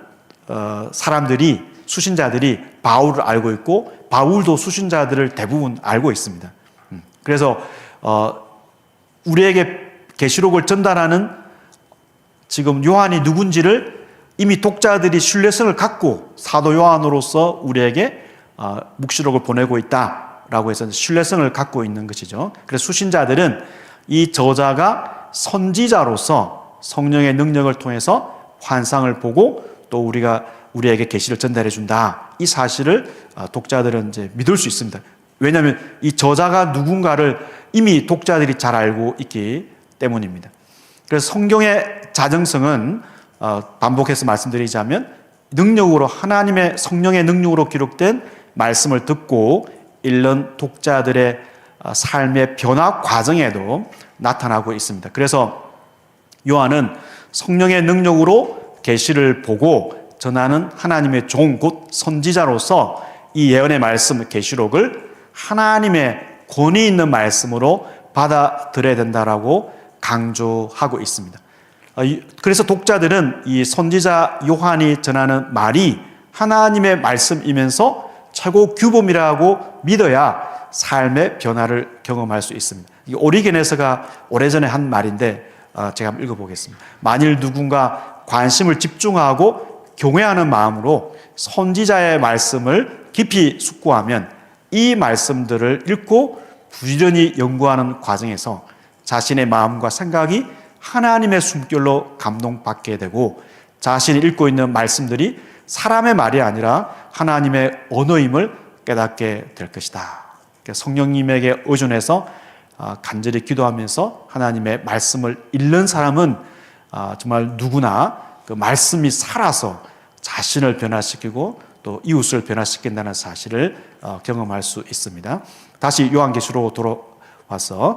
[SPEAKER 1] 사람들이, 수신자들이 바울을 알고 있고 바울도 수신자들을 대부분 알고 있습니다. 그래서 우리에게 계시록을 전달하는 지금 요한이 누군지를 이미 독자들이 신뢰성을 갖고 사도 요한으로서 우리에게 묵시록을 보내고 있다라고 해서 신뢰성을 갖고 있는 것이죠. 그래서 수신자들은 이 저자가 선지자로서 성령의 능력을 통해서 환상을 보고 또 우리에게 계시를 전달해 준다. 이 사실을 독자들은 이제 믿을 수 있습니다. 왜냐하면 이 저자가 누군가를 이미 독자들이 잘 알고 있기 때문입니다. 그래서 성경의 자정성은 반복해서 말씀드리자면 능력으로, 하나님의 성령의 능력으로 기록된 말씀을 듣고 읽는 독자들의 삶의 변화 과정에도 나타나고 있습니다. 그래서 요한은 성령의 능력으로 계시를 보고 전하는 하나님의 종, 곧 선지자로서 이 예언의 말씀, 계시록을 하나님의 권위 있는 말씀으로 받아들여야 된다라고 강조하고 있습니다. 그래서 독자들은 이 선지자 요한이 전하는 말이 하나님의 말씀이면서 최고 규범이라고 믿어야 삶의 변화를 경험할 수 있습니다. 오리게네스가 오래전에 한 말인데 제가 한번 읽어보겠습니다. 만일 누군가 관심을 집중하고 경외하는 마음으로 선지자의 말씀을 깊이 숙고하면 이 말씀들을 읽고 부지런히 연구하는 과정에서 자신의 마음과 생각이 하나님의 숨결로 감동받게 되고 자신이 읽고 있는 말씀들이 사람의 말이 아니라 하나님의 언어임을 깨닫게 될 것이다. 성령님에게 의존해서 간절히 기도하면서 하나님의 말씀을 읽는 사람은 정말 누구나 그 말씀이 살아서 자신을 변화시키고 또 이웃을 변화시킨다는 사실을 경험할 수 있습니다. 다시 요한계시록으로 돌아와서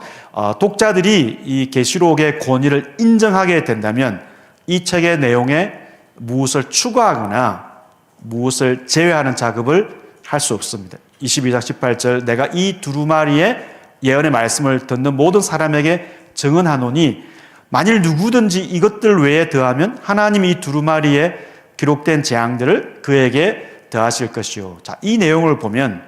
[SPEAKER 1] 독자들이 이 계시록의 권위를 인정하게 된다면 이 책의 내용에 무엇을 추가하거나 무엇을 제외하는 작업을 할 수 없습니다. 22장 18절 내가 이 두루마리의 예언의 말씀을 듣는 모든 사람에게 증언하노니 만일 누구든지 이것들 외에 더하면 하나님이 이 두루마리에 기록된 재앙들을 그에게 더하실 것이요. 자, 이 내용을 보면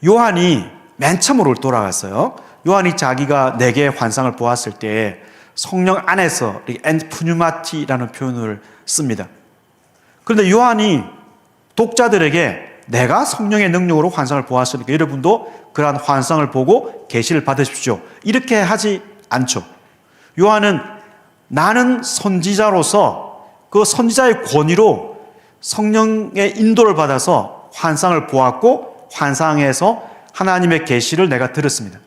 [SPEAKER 1] 요한이 맨 처음으로 돌아갔어요. 요한이 자기가 4개의 환상을 보았을 때 성령 안에서 엔프뉴마티라는 표현을 씁니다. 그런데 요한이 독자들에게 내가 성령의 능력으로 환상을 보았으니까 여러분도 그러한 환상을 보고 계시를 받으십시오. 이렇게 하지 않죠. 요한은 나는 선지자로서 그 선지자의 권위로 성령의 인도를 받아서 환상을 보았고 환상에서 하나님의 계시를 내가 들었습니다.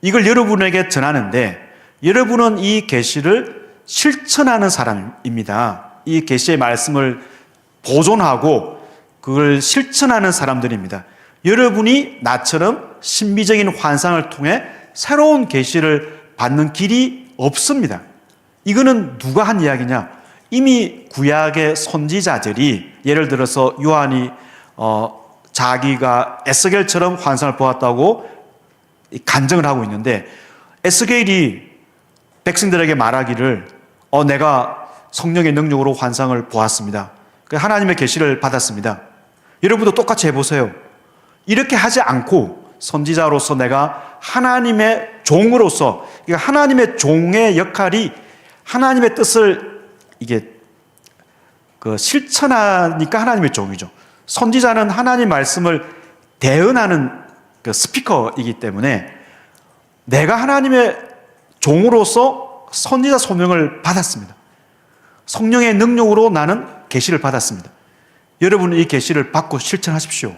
[SPEAKER 1] 이걸 여러분에게 전하는데 여러분은 이 계시를 실천하는 사람입니다. 이 계시의 말씀을 보존하고 그걸 실천하는 사람들입니다. 여러분이 나처럼 신비적인 환상을 통해 새로운 계시를 받는 길이 없습니다. 이거는 누가 한 이야기냐? 이미 구약의 선지자들이 예를 들어서 요한이 자기가 에스겔처럼 환상을 보았다고 간증을 하고 있는데 에스겔이 백성들에게 말하기를 내가 성령의 능력으로 환상을 보았습니다. 하나님의 계시를 받았습니다. 여러분도 똑같이 해보세요. 이렇게 하지 않고 선지자로서 내가 하나님의 종으로서, 그러니까 하나님의 종의 역할이 하나님의 뜻을 실천하니까 하나님의 종이죠. 선지자는 하나님 말씀을 대언하는 스피커이기 때문에 내가 하나님의 종으로서 선지자 소명을 받았습니다. 성령의 능력으로 나는 계시를 받았습니다. 여러분은 이 계시를 받고 실천하십시오.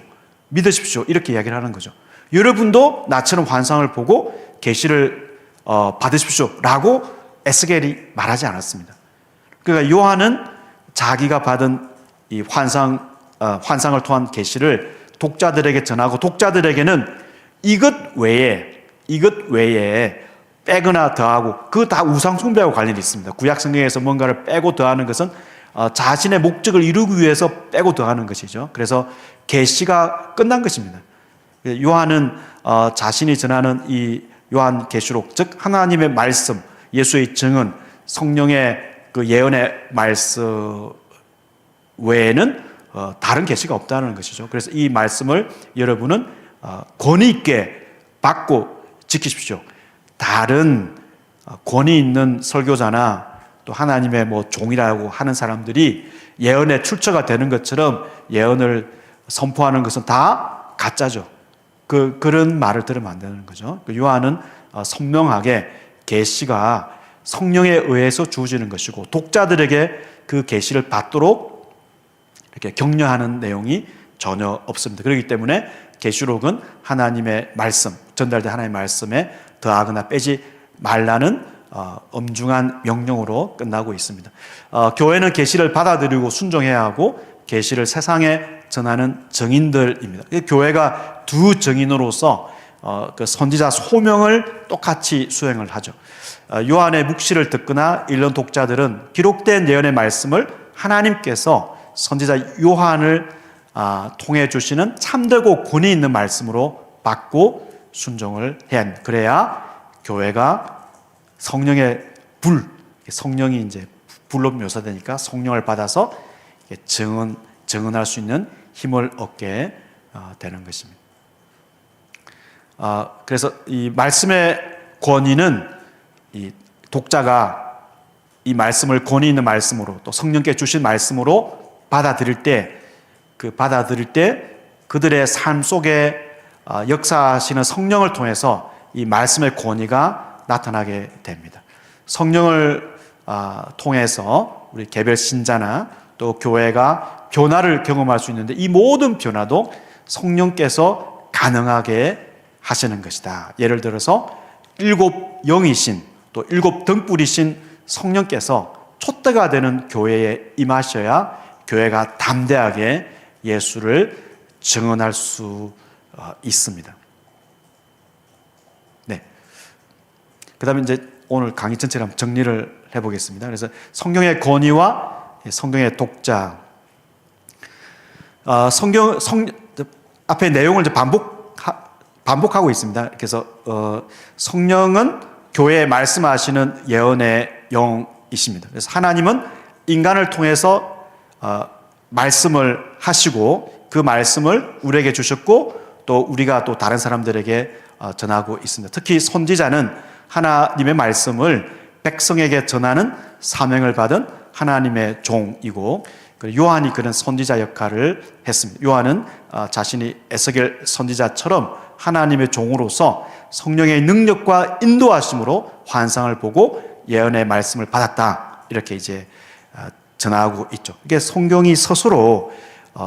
[SPEAKER 1] 믿으십시오. 이렇게 이야기를 하는 거죠. 여러분도 나처럼 환상을 보고 계시를 받으십시오 라고 에스겔이 말하지 않았습니다. 그러니까 요한은 자기가 받은 이 환상을 통한 계시를 독자들에게 전하고, 독자들에게는 이것 외에 빼거나 더하고, 그거 다 우상 숭배하고 관련이 있습니다. 구약 성경에서 뭔가를 빼고 더하는 것은 자신의 목적을 이루기 위해서 빼고 더하는 것이죠. 그래서 계시가 끝난 것입니다. 요한은 자신이 전하는 이 요한 계시록, 즉 하나님의 말씀, 예수의 증언, 성령의 그 예언의 말씀 외에는 다른 계시가 없다는 것이죠. 그래서 이 말씀을 여러분은 권위 있게 받고 지키십시오. 다른 권위 있는 설교자나 또 하나님의 종이라고 하는 사람들이 예언에 출처가 되는 것처럼 예언을 선포하는 것은 다 가짜죠. 그런 말을 들으면 안 되는 거죠. 요한은 선명하게 계시가 성령에 의해서 주어지는 것이고, 독자들에게 그 계시를 받도록 이렇게 격려하는 내용이 전혀 없습니다. 그렇기 때문에 계시록은 하나님의 말씀, 전달된 하나님의 말씀에 더하거나 빼지 말라는 엄중한 명령으로 끝나고 있습니다. 교회는 계시를 받아들이고 순종해야 하고, 계시를 세상에 전하는 증인들입니다. 교회가 두 증인으로서 그 선지자 소명을 똑같이 수행을 하죠. 요한의 묵시를 듣거나 읽는 독자들은 기록된 예언의 말씀을 하나님께서 선지자 요한을 통해 주시는 참되고 권위 있는 말씀으로 받고 순종을 해야 합니다. 그래야 교회가 성령의 성령이 이제 불로 묘사되니까 성령을 받아서 증언할 수 있는 힘을 얻게 되는 것입니다. 그래서 이 말씀의 권위는 이 독자가 이 말씀을 권위 있는 말씀으로, 또 성령께 주신 말씀으로 받아들일 때 그들의 삶 속에 역사하시는 성령을 통해서 이 말씀의 권위가 나타나게 됩니다. 성령을 통해서 우리 개별 신자나 또 교회가 변화를 경험할 수 있는데, 이 모든 변화도 성령께서 가능하게 하시는 것이다. 예를 들어서 7 영이신 또 7 등불이신 성령께서 촛대가 되는 교회에 임하셔야 교회가 담대하게 예수를 증언할 수 있습니다. 네. 그 다음에 이제 오늘 강의 전체를 한번 정리를 해보겠습니다. 그래서 성경의 권위와 성경의 독자. 앞에 내용을 이제 반복하고 있습니다. 그래서 성령은 교회에 말씀하시는 예언의 영이십니다. 그래서 하나님은 인간을 통해서 말씀을 하시고 그 말씀을 우리에게 주셨고, 또 우리가 또 다른 사람들에게 전하고 있습니다. 특히 선지자는 하나님의 말씀을 백성에게 전하는 사명을 받은 하나님의 종이고, 요한이 그런 선지자 역할을 했습니다. 요한은 자신이 에스겔 선지자처럼 하나님의 종으로서 성령의 능력과 인도하심으로 환상을 보고 예언의 말씀을 받았다, 이렇게 이제 전하고 있죠. 이게 성경이 스스로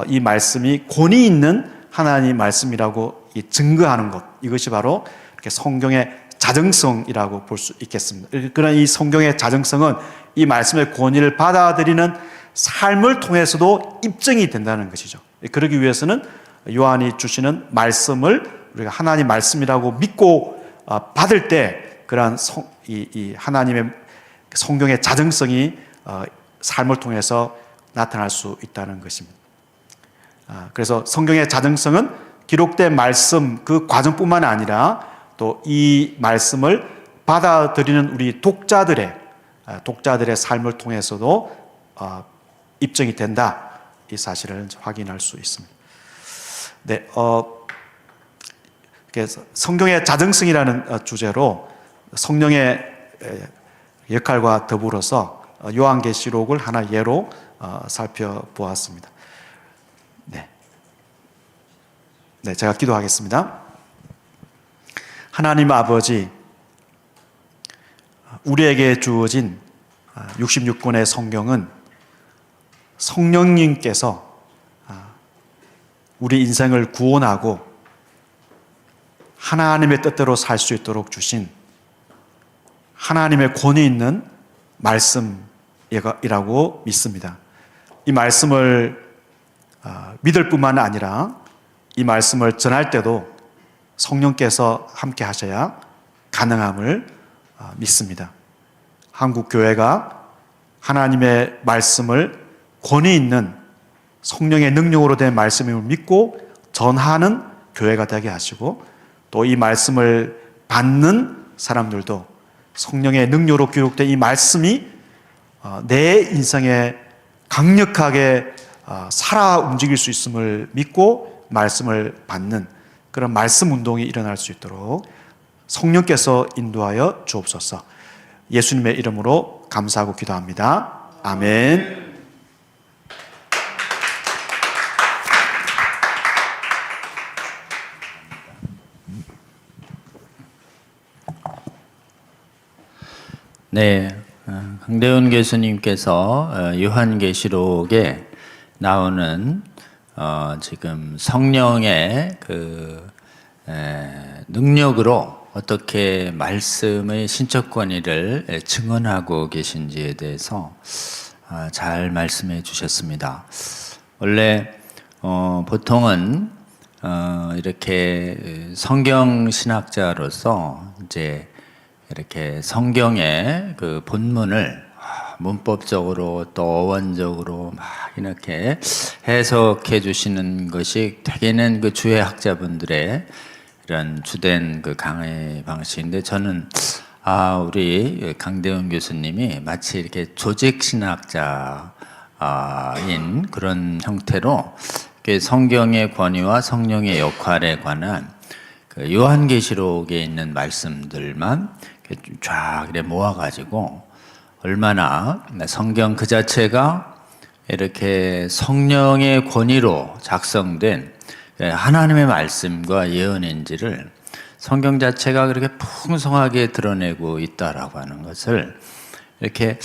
[SPEAKER 1] 이 말씀이 권위 있는 하나님 말씀이라고 증거하는 것, 이것이 바로 이렇게 성경의 자정성이라고 볼 수 있겠습니다. 그런 이 성경의 자정성은 이 말씀의 권위를 받아들이는 삶을 통해서도 입증이 된다는 것이죠. 그러기 위해서는 요한이 주시는 말씀을 우리가 하나님 말씀이라고 믿고 받을 때 그러한 이 하나님의 성경의 자정성이 삶을 통해서 나타날 수 있다는 것입니다. 그래서 성경의 자정성은 기록된 말씀 그 과정뿐만 아니라 또 이 말씀을 받아들이는 우리 독자들의 삶을 통해서도 입증이 된다. 이 사실을 확인할 수 있습니다. 네, 성경의 자정성이라는 주제로 성령의 역할과 더불어서 요한계시록을 하나 예로 살펴보았습니다. 네, 제가 기도하겠습니다. 하나님 아버지, 우리에게 주어진 66권의 성경은 성령님께서 우리 인생을 구원하고 하나님의 뜻대로 살 수 있도록 주신 하나님의 권위 있는 말씀이라고 믿습니다. 이 말씀을 믿을 뿐만 아니라 이 말씀을 전할 때도 성령께서 함께 하셔야 가능함을 믿습니다. 한국 교회가 하나님의 말씀을 권위 있는 성령의 능력으로 된 말씀임을 믿고 전하는 교회가 되게 하시고, 또 이 말씀을 받는 사람들도 성령의 능력으로 교육된 이 말씀이 내 인생에 강력하게 살아 움직일 수 있음을 믿고 말씀을 받는 그런 말씀 운동이 일어날 수 있도록 성령께서 인도하여 주옵소서. 예수님의 이름으로 감사하고 기도합니다. 아멘.
[SPEAKER 2] 네, 강대훈 교수님께서 요한계시록에 나오는 지금 성령의 능력으로 어떻게 말씀의 신적 권위를 증언하고 계신지에 대해서 잘 말씀해 주셨습니다. 원래 보통은 이렇게 성경 신학자로서 이제 이렇게 성경의 그 본문을 문법적으로 또 어원적으로 막 이렇게 해석해 주시는 것이 대개는 그 주해학자분들의 이런 주된 그 강의 방식인데, 저는 우리 강대훈 교수님이 마치 이렇게 조직 신학자인 그런 형태로 성경의 권위와 성령의 역할에 관한 그 요한계시록에 있는 말씀들만 쫙 이렇게 모아가지고 얼마나 성경 그 자체가 이렇게 성령의 권위로 작성된 하나님의 말씀과 예언인지를 성경 자체가 그렇게 풍성하게 드러내고 있다라고 하는 것을 이렇게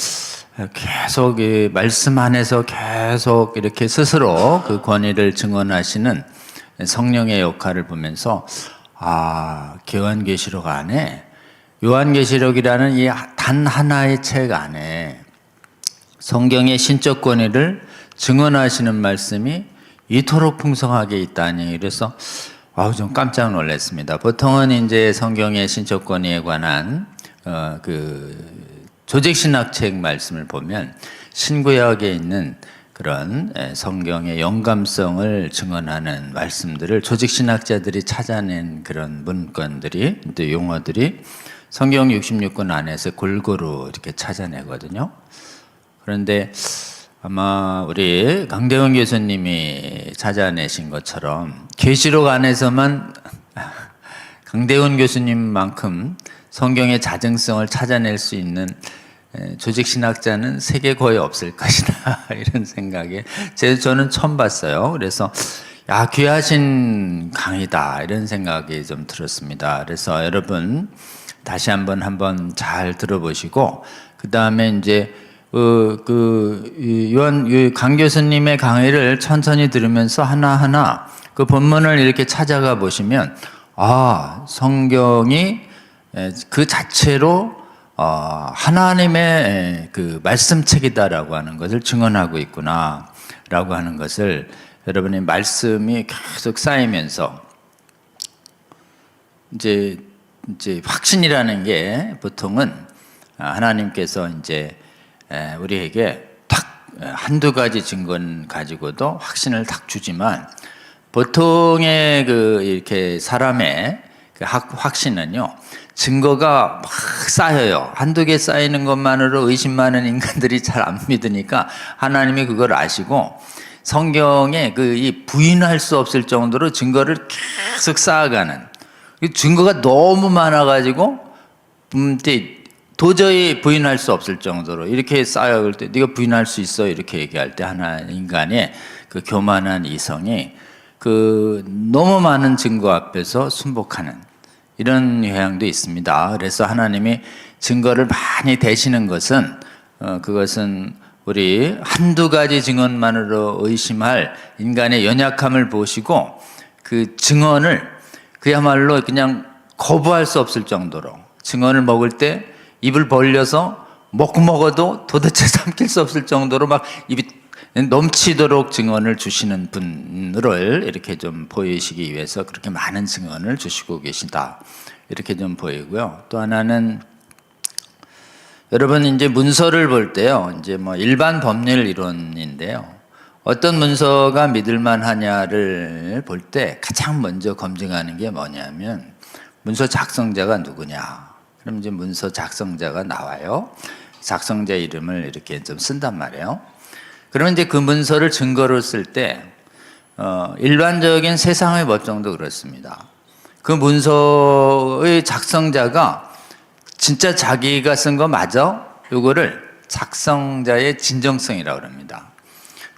[SPEAKER 2] 계속 말씀 안에서 계속 이렇게 스스로 그 권위를 증언하시는 성령의 역할을 보면서 요한계시록 안에, 요한계시록이라는 이 단 하나의 책 안에 성경의 신적 권위를 증언하시는 말씀이 이토록 풍성하게 있다니, 그래서 좀 깜짝 놀랐습니다. 보통은 이제 성경의 신적 권위에 관한 그 조직신학책 말씀을 보면 신구약에 있는 그런 성경의 영감성을 증언하는 말씀들을 조직신학자들이 찾아낸 그런 문건들이, 또 용어들이 성경 66권 안에서 골고루 이렇게 찾아내거든요. 그런데 아마 우리 강대훈 교수님이 찾아내신 것처럼 계시록 안에서만 강대훈 교수님만큼 성경의 자증성을 찾아낼 수 있는 조직신학자는 세계 거의 없을 것이다 이런 생각에 저는 처음 봤어요. 그래서 귀하신 강의다 이런 생각이 좀 들었습니다. 그래서 여러분 다시 한번 잘 들어보시고, 그 다음에 이제 강 교수님의 강의를 천천히 들으면서 하나하나 그 본문을 이렇게 찾아가 보시면 성경이 그 자체로 하나님의 그 말씀책이다라고 하는 것을 증언하고 있구나라고 하는 것을 여러분의 말씀이 계속 쌓이면서 이제 확신이라는 게 보통은 하나님께서 이제 우리에게 딱 한두 가지 증거 가지고도 확신을 딱 주지만, 보통의 이렇게 사람의 그 확신은요, 증거가 막 쌓여요. 한두 개 쌓이는 것만으로 의심 많은 인간들이 잘 안 믿으니까 하나님이 그걸 아시고 성경에 이 부인할 수 없을 정도로 증거를 계속 쌓아가는, 증거가 너무 많아가지고 도저히 부인할 수 없을 정도로 이렇게 쌓여갈 때 네가 부인할 수 있어 이렇게 얘기할 때 하나 인간의 그 교만한 이성이 그 너무 많은 증거 앞에서 순복하는 이런 경향도 있습니다. 그래서 하나님이 증거를 많이 대시는 것은 그것은 우리 한두 가지 증언만으로 의심할 인간의 연약함을 보시고 그 증언을 그야말로 그냥 거부할 수 없을 정도로 증언을 먹을 때 입을 벌려서 먹어도 도대체 삼킬 수 없을 정도로 막 입이 넘치도록 증언을 주시는 분을 이렇게 좀 보이시기 위해서 그렇게 많은 증언을 주시고 계시다. 이렇게 좀 보이고요. 또 하나는 여러분 이제 문서를 볼 때요. 이제 뭐 일반 법률 이론인데요. 어떤 문서가 믿을만 하냐를 볼 때 가장 먼저 검증하는 게 뭐냐면 문서 작성자가 누구냐. 그럼 이제 문서 작성자가 나와요. 작성자 이름을 이렇게 좀 쓴단 말이에요. 그러면 이제 그 문서를 증거로 쓸 때 일반적인 세상의 법정도 그렇습니다. 그 문서의 작성자가 진짜 자기가 쓴 거 맞아? 이거를 작성자의 진정성이라고 합니다.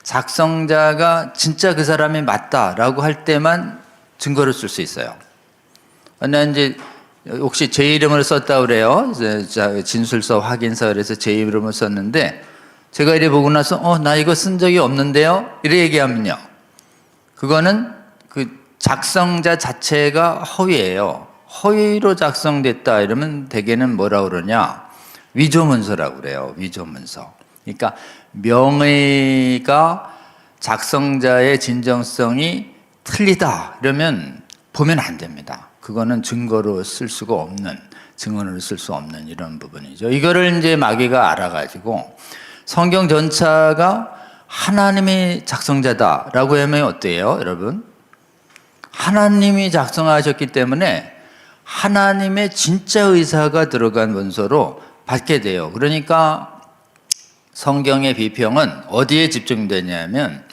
[SPEAKER 2] 작성자가 진짜 그 사람이 맞다라고 할 때만 증거를 쓸 수 있어요. 나 이제 혹시 제 이름을 썼다 그래요. 진술서 확인서 그래서 제 이름을 썼는데 제가 이래 보고 나서 나 이거 쓴 적이 없는데요. 이래 얘기하면요. 그거는 그 작성자 자체가 허위예요. 허위로 작성됐다 이러면 대개는 뭐라고 그러냐? 위조문서라고 그래요. 위조문서. 그러니까 명의가 작성자의 진정성이 틀리다 이러면 보면 안 됩니다. 그거는 증거로 쓸 수가 없는, 증언으로 쓸 수 없는 이런 부분이죠. 이거를 이제 마귀가 알아가지고 성경 전체가 하나님이 작성자다라고 하면 어때요, 여러분? 하나님이 작성하셨기 때문에 하나님의 진짜 의사가 들어간 문서로 받게 돼요. 그러니까 성경의 비평은 어디에 집중되냐면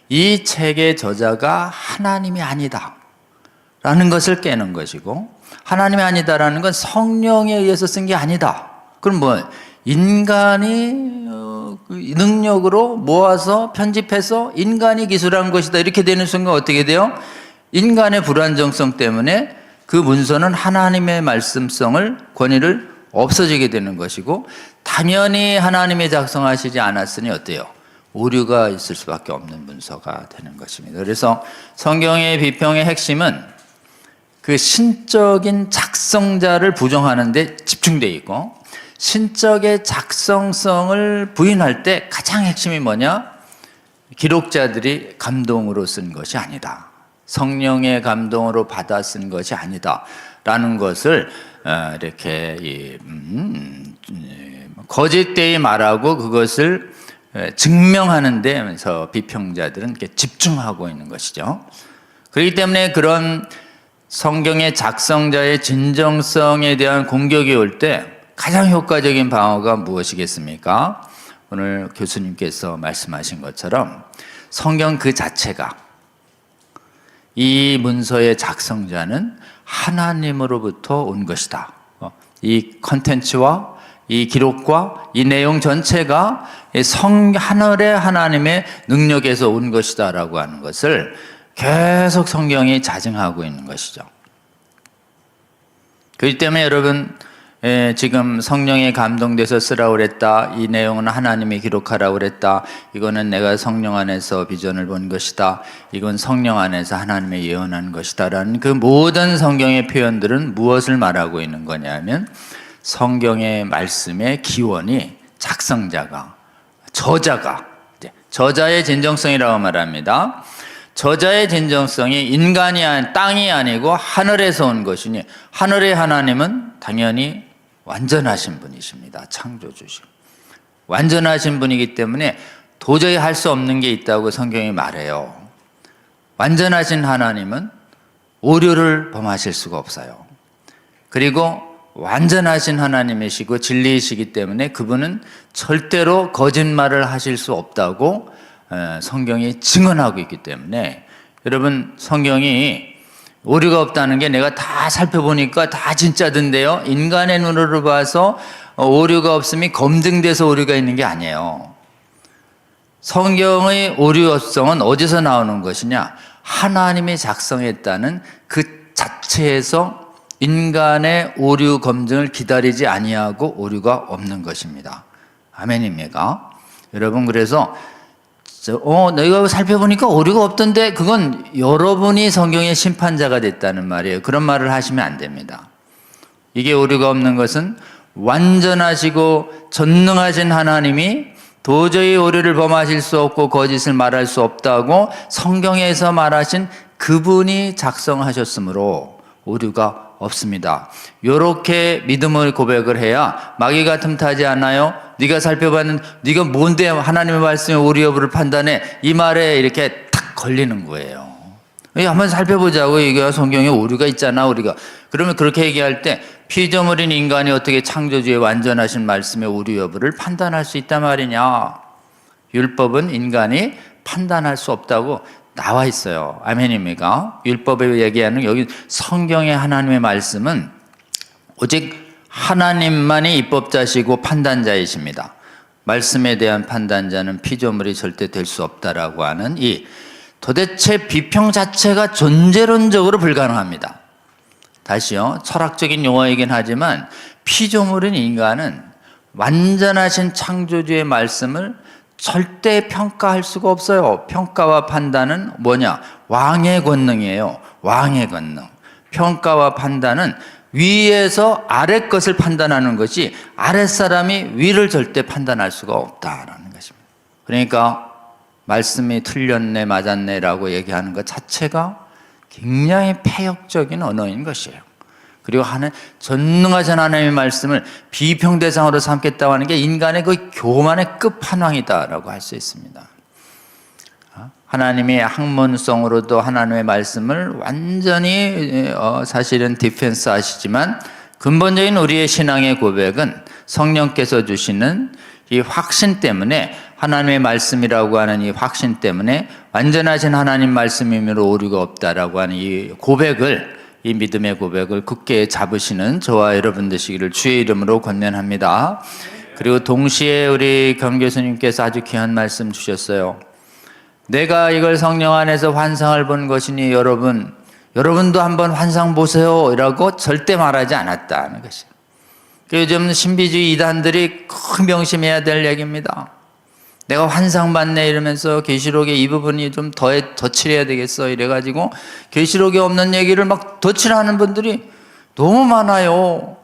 [SPEAKER 2] 이 책의 저자가 하나님이 아니다 라는 것을 깨는 것이고, 하나님이 아니다라는 건 성령에 의해서 쓴 게 아니다. 그럼 뭐 인간이 능력으로 모아서 편집해서 인간이 기술한 것이다 이렇게 되는 순간 어떻게 돼요? 인간의 불안정성 때문에 그 문서는 하나님의 말씀성을, 권위를 없어지게 되는 것이고, 당연히 하나님이 작성하시지 않았으니 어때요? 오류가 있을 수밖에 없는 문서가 되는 것입니다. 그래서 성경의 비평의 핵심은 그 신적인 작성자를 부정하는 데 집중되어 있고, 신적의 작성성을 부인할 때 가장 핵심이 뭐냐? 기록자들이 감동으로 쓴 것이 아니다. 성령의 감동으로 받아 쓴 것이 아니다. 라는 것을 이렇게 거짓되이 말하고 그것을 증명하는 데서 비평자들은 이렇게 집중하고 있는 것이죠. 그렇기 때문에 그런 성경의 작성자의 진정성에 대한 공격이 올 때 가장 효과적인 방어가 무엇이겠습니까? 오늘 교수님께서 말씀하신 것처럼 성경 그 자체가, 이 문서의 작성자는 하나님으로부터 온 것이다. 이 컨텐츠와 이 기록과 이 내용 전체가 하늘의 하나님의 능력에서 온 것이다 라고 하는 것을 계속 성경이 자증하고 있는 것이죠. 그렇기 때문에 여러분, 지금 성령에 감동돼서 쓰라고 그랬다, 이 내용은 하나님이 기록하라고 그랬다, 이거는 내가 성령 안에서 비전을 본 것이다, 이건 성령 안에서 하나님의 예언한 것이다 라는 그 모든 성경의 표현들은 무엇을 말하고 있는 거냐면 성경의 말씀의 기원이 작성자가, 저자가, 저자의 진정성이라고 말합니다. 저자의 진정성이 인간이 땅이 아니고 하늘에서 온 것이니, 하늘의 하나님은 당연히 완전하신 분이십니다. 창조주시고 완전하신 분이기 때문에 도저히 할 수 없는 게 있다고 성경이 말해요. 완전하신 하나님은 오류를 범하실 수가 없어요. 그리고 완전하신 하나님이시고 진리이시기 때문에 그분은 절대로 거짓말을 하실 수 없다고 성경이 증언하고 있기 때문에 여러분 성경이 오류가 없다는 게 내가 다 살펴보니까 다 진짜던데요. 인간의 눈으로 봐서 오류가 없음이 검증돼서 오류가 있는 게 아니에요. 성경의 오류성은 어디서 나오는 것이냐? 하나님이 작성했다는 그 자체에서 인간의 오류 검증을 기다리지 아니하고 오류가 없는 것입니다. 아멘입니까? 여러분 그래서 내가 살펴보니까 오류가 없던데 그건 여러분이 성경의 심판자가 됐다는 말이에요. 그런 말을 하시면 안 됩니다. 이게 오류가 없는 것은 완전하시고 전능하신 하나님이 도저히 오류를 범하실 수 없고 거짓을 말할 수 없다고 성경에서 말하신 그분이 작성하셨으므로 오류가 없습니다. 이렇게 믿음을 고백을 해야 마귀가 틈타지 않아요. 네가 살펴봤는데 네가 뭔데 하나님의 말씀에 오류 여부를 판단해, 이 말에 이렇게 탁 걸리는 거예요. 한번 살펴보자고. 이게 성경에 오류가 있잖아 우리가. 그러면 그렇게 얘기할 때 피조물인 인간이 어떻게 창조주의 완전하신 말씀의 오류 여부를 판단할 수 있단 말이냐. 율법은 인간이 판단할 수 없다고 나와 있어요. 아멘입니까? 율법에 얘기하는 여기 성경의 하나님의 말씀은 오직 하나님만이 입법자시고 판단자이십니다. 말씀에 대한 판단자는 피조물이 절대 될 수 없다라고 하는 이 도대체 비평 자체가 존재론적으로 불가능합니다. 다시요, 철학적인 용어이긴 하지만 피조물인 인간은 완전하신 창조주의 말씀을 절대 평가할 수가 없어요. 평가와 판단은 뭐냐? 왕의 권능이에요. 왕의 권능. 평가와 판단은 위에서 아래 것을 판단하는 것이 아랫사람이 위를 절대 판단할 수가 없다라는 것입니다. 그러니까 말씀이 틀렸네 맞았네라고 얘기하는 것 자체가 굉장히 폐역적인 언어인 것이에요. 그리고 전능하신 하나님의 말씀을 비평 대상으로 삼겠다고 하는 게 인간의 그 교만의 끝판왕이다라고 할 수 있습니다. 하나님이 학문성으로도 하나님의 말씀을 완전히 사실은 디펜스 하시지만 근본적인 우리의 신앙의 고백은 성령께서 주시는 이 확신 때문에, 하나님의 말씀이라고 하는 이 확신 때문에 완전하신 하나님 말씀이므로 오류가 없다라고 하는 이 고백을, 이 믿음의 고백을 굳게 잡으시는 저와 여러분 되시기를 주의 이름으로 권면합니다. 그리고 동시에 우리 경 교수님께서 아주 귀한 말씀 주셨어요. 내가 이걸 성령 안에서 환상을 본 것이니 여러분도 한번 환상 보세요 라고 절대 말하지 않았다는 것이에요. 요즘 신비주의 이단들이 큰 명심해야 될 얘기입니다. 내가 환상 봤네 이러면서 계시록에 이 부분이 좀 덧칠해야 되겠어 이래가지고 계시록에 없는 얘기를 막 덧칠하는 분들이 너무 많아요.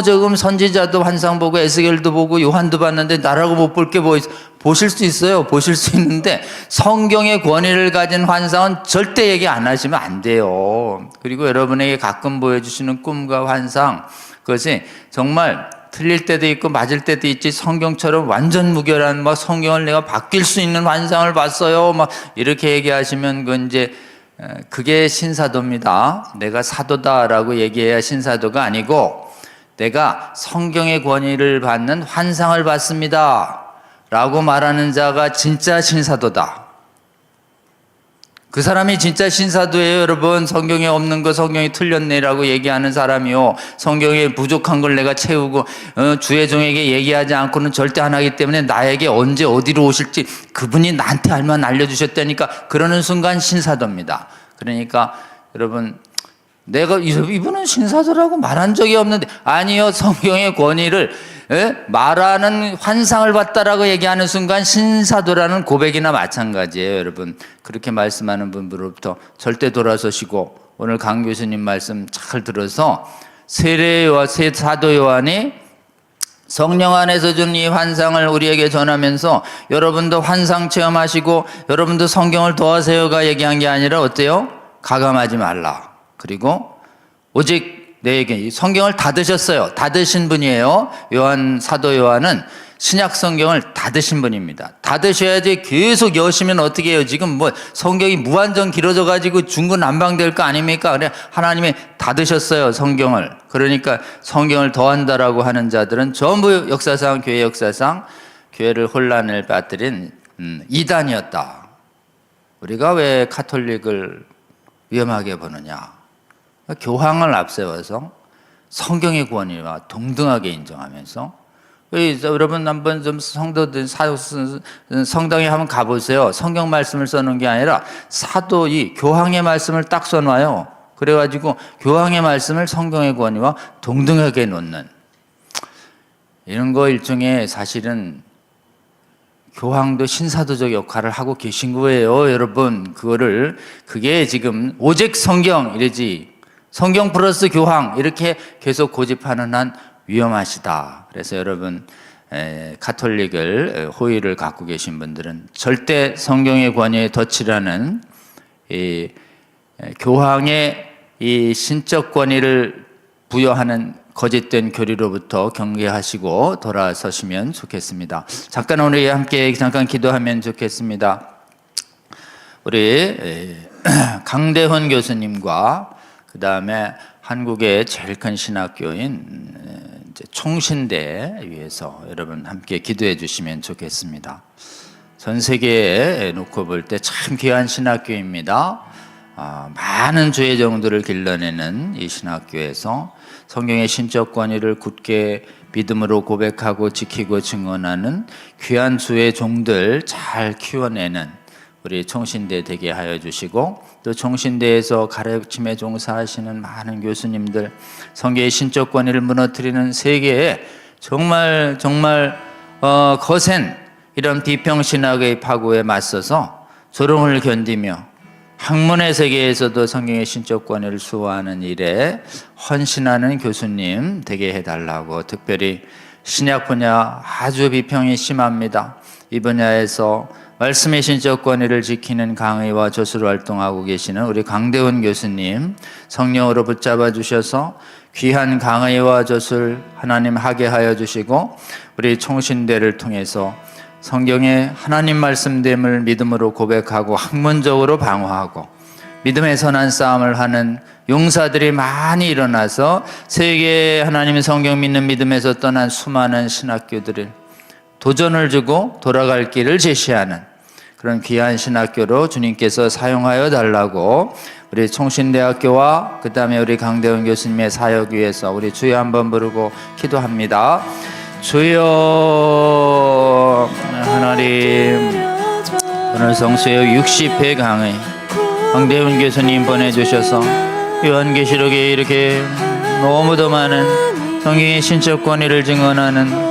[SPEAKER 2] 조금 선지자도 환상 보고 에스겔도 보고 요한도 봤는데 나라고 못 볼 게 뭐 있어. 보실 수 있어요. 보실 수 있는데 성경의 권위를 가진 환상은 절대 얘기 안 하시면 안 돼요. 그리고 여러분에게 가끔 보여주시는 꿈과 환상, 그것이 정말 틀릴 때도 있고 맞을 때도 있지, 성경처럼 완전 무결한 성경을 내가 바뀔 수 있는 환상을 봤어요 이렇게 얘기하시면 그게 신사도입니다. 내가 사도다라고 얘기해야 신사도가 아니고, 내가 성경의 권위를 받는 환상을 봤습니다 라고 말하는 자가 진짜 신사도다. 그 사람이 진짜 신사도예요. 여러분, 성경에 없는 거 성경이 틀렸네라고 얘기하는 사람이요, 성경에 부족한 걸 내가 채우고 주의 종에게 얘기하지 않고는 절대 안 하기 때문에 나에게 언제 어디로 오실지 그분이 나한테 알만 알려주셨다니까 그러는 순간 신사도입니다. 그러니까 여러분, 내가 이분은 신사도라고 말한 적이 없는데, 아니요, 성경의 권위를 말하는 환상을 봤다라고 얘기하는 순간 신사도라는 고백이나 마찬가지예요. 여러분, 그렇게 말씀하는 분으로부터 절대 돌아서시고, 오늘 강 교수님 말씀 잘 들어서 사도 요한이 성령 안에서 준 이 환상을 우리에게 전하면서 여러분도 환상 체험하시고 여러분도 성경을 더하세요가 얘기한 게 아니라 어때요? 가감하지 말라. 그리고 오직 내게 성경을 다 드셨어요. 다 드신 분이에요. 사도 요한은 신약 성경을 다 드신 분입니다. 다 드셔야지 계속 여시면 어떻게 해요? 지금 뭐 성경이 무한정 길어져 가지고 중구난방될 거 아닙니까? 그래 하나님이 다 드셨어요, 성경을. 그러니까 성경을 더한다라고 하는 자들은 전부 역사상, 교회 역사상 교회를 혼란을 빠뜨린 이단이었다. 우리가 왜 카톨릭을 위험하게 보느냐? 교황을 앞세워서 성경의 권위와 동등하게 인정하면서, 여러분 한번 좀 성도들 성당에 한번 가보세요. 성경 말씀을 써놓은 게 아니라 사도이 교황의 말씀을 딱 써놔요. 그래가지고 교황의 말씀을 성경의 권위와 동등하게 놓는 이런 거 일종의 사실은 교황도 신사도적 역할을 하고 계신 거예요, 여러분. 그게 지금 오직 성경 이러지 성경 플러스 교황 이렇게 계속 고집하는 한 위험하시다. 그래서 여러분 가톨릭을 호의를 갖고 계신 분들은 절대 성경의 권위에 덧치라는 이 교황의 이 신적 권위를 부여하는 거짓된 교리로부터 경계하시고 돌아서시면 좋겠습니다. 잠깐 우리 함께 기도하면 좋겠습니다. 우리 강대훈 교수님과 그 다음에 한국의 제일 큰 신학교인 총신대 위해서 여러분 함께 기도해 주시면 좋겠습니다. 전 세계에 놓고 볼 때 참 귀한 신학교입니다. 많은 주의 정도를 길러내는 이 신학교에서 성경의 신적 권위를 굳게 믿음으로 고백하고 지키고 증언하는 귀한 주의 종들 잘 키워내는 우리 총신대 되게 하여 주시고, 또 총신대에서 가르침에 종사하시는 많은 교수님들, 성경의 신적 권위를 무너뜨리는 세계에 정말 거센 이런 비평신학의 파고에 맞서서 조롱을 견디며 학문의 세계에서도 성경의 신적 권위를 수호하는 일에 헌신하는 교수님 되게 해달라고, 특별히 신약 분야 아주 비평이 심합니다. 이 분야에서 말씀의 신적 권위를 지키는 강의와 저수로 활동하고 계시는 우리 강대훈 교수님 성령으로 붙잡아 주셔서 귀한 강의와 저술 하나님 하게 하여 주시고, 우리 총신대를 통해서 성경의 하나님 말씀됨을 믿음으로 고백하고 학문적으로 방어하고 믿음의 선한 싸움을 하는 용사들이 많이 일어나서 세계에 하나님의 성경 믿는 믿음에서 떠난 수많은 신학교들을 도전을 주고 돌아갈 길을 제시하는 그런 귀한 신학교로 주님께서 사용하여 달라고, 우리 총신대학교와 그 다음에 우리 강대훈 교수님의 사역 위해서 우리 주여 한번 부르고 기도합니다. 주여 하나님, 오늘 성수역 60회 강의 강대훈 교수님 보내주셔서 요한계시록에 이렇게 너무도 많은 성경의 신적 권위를 증언하는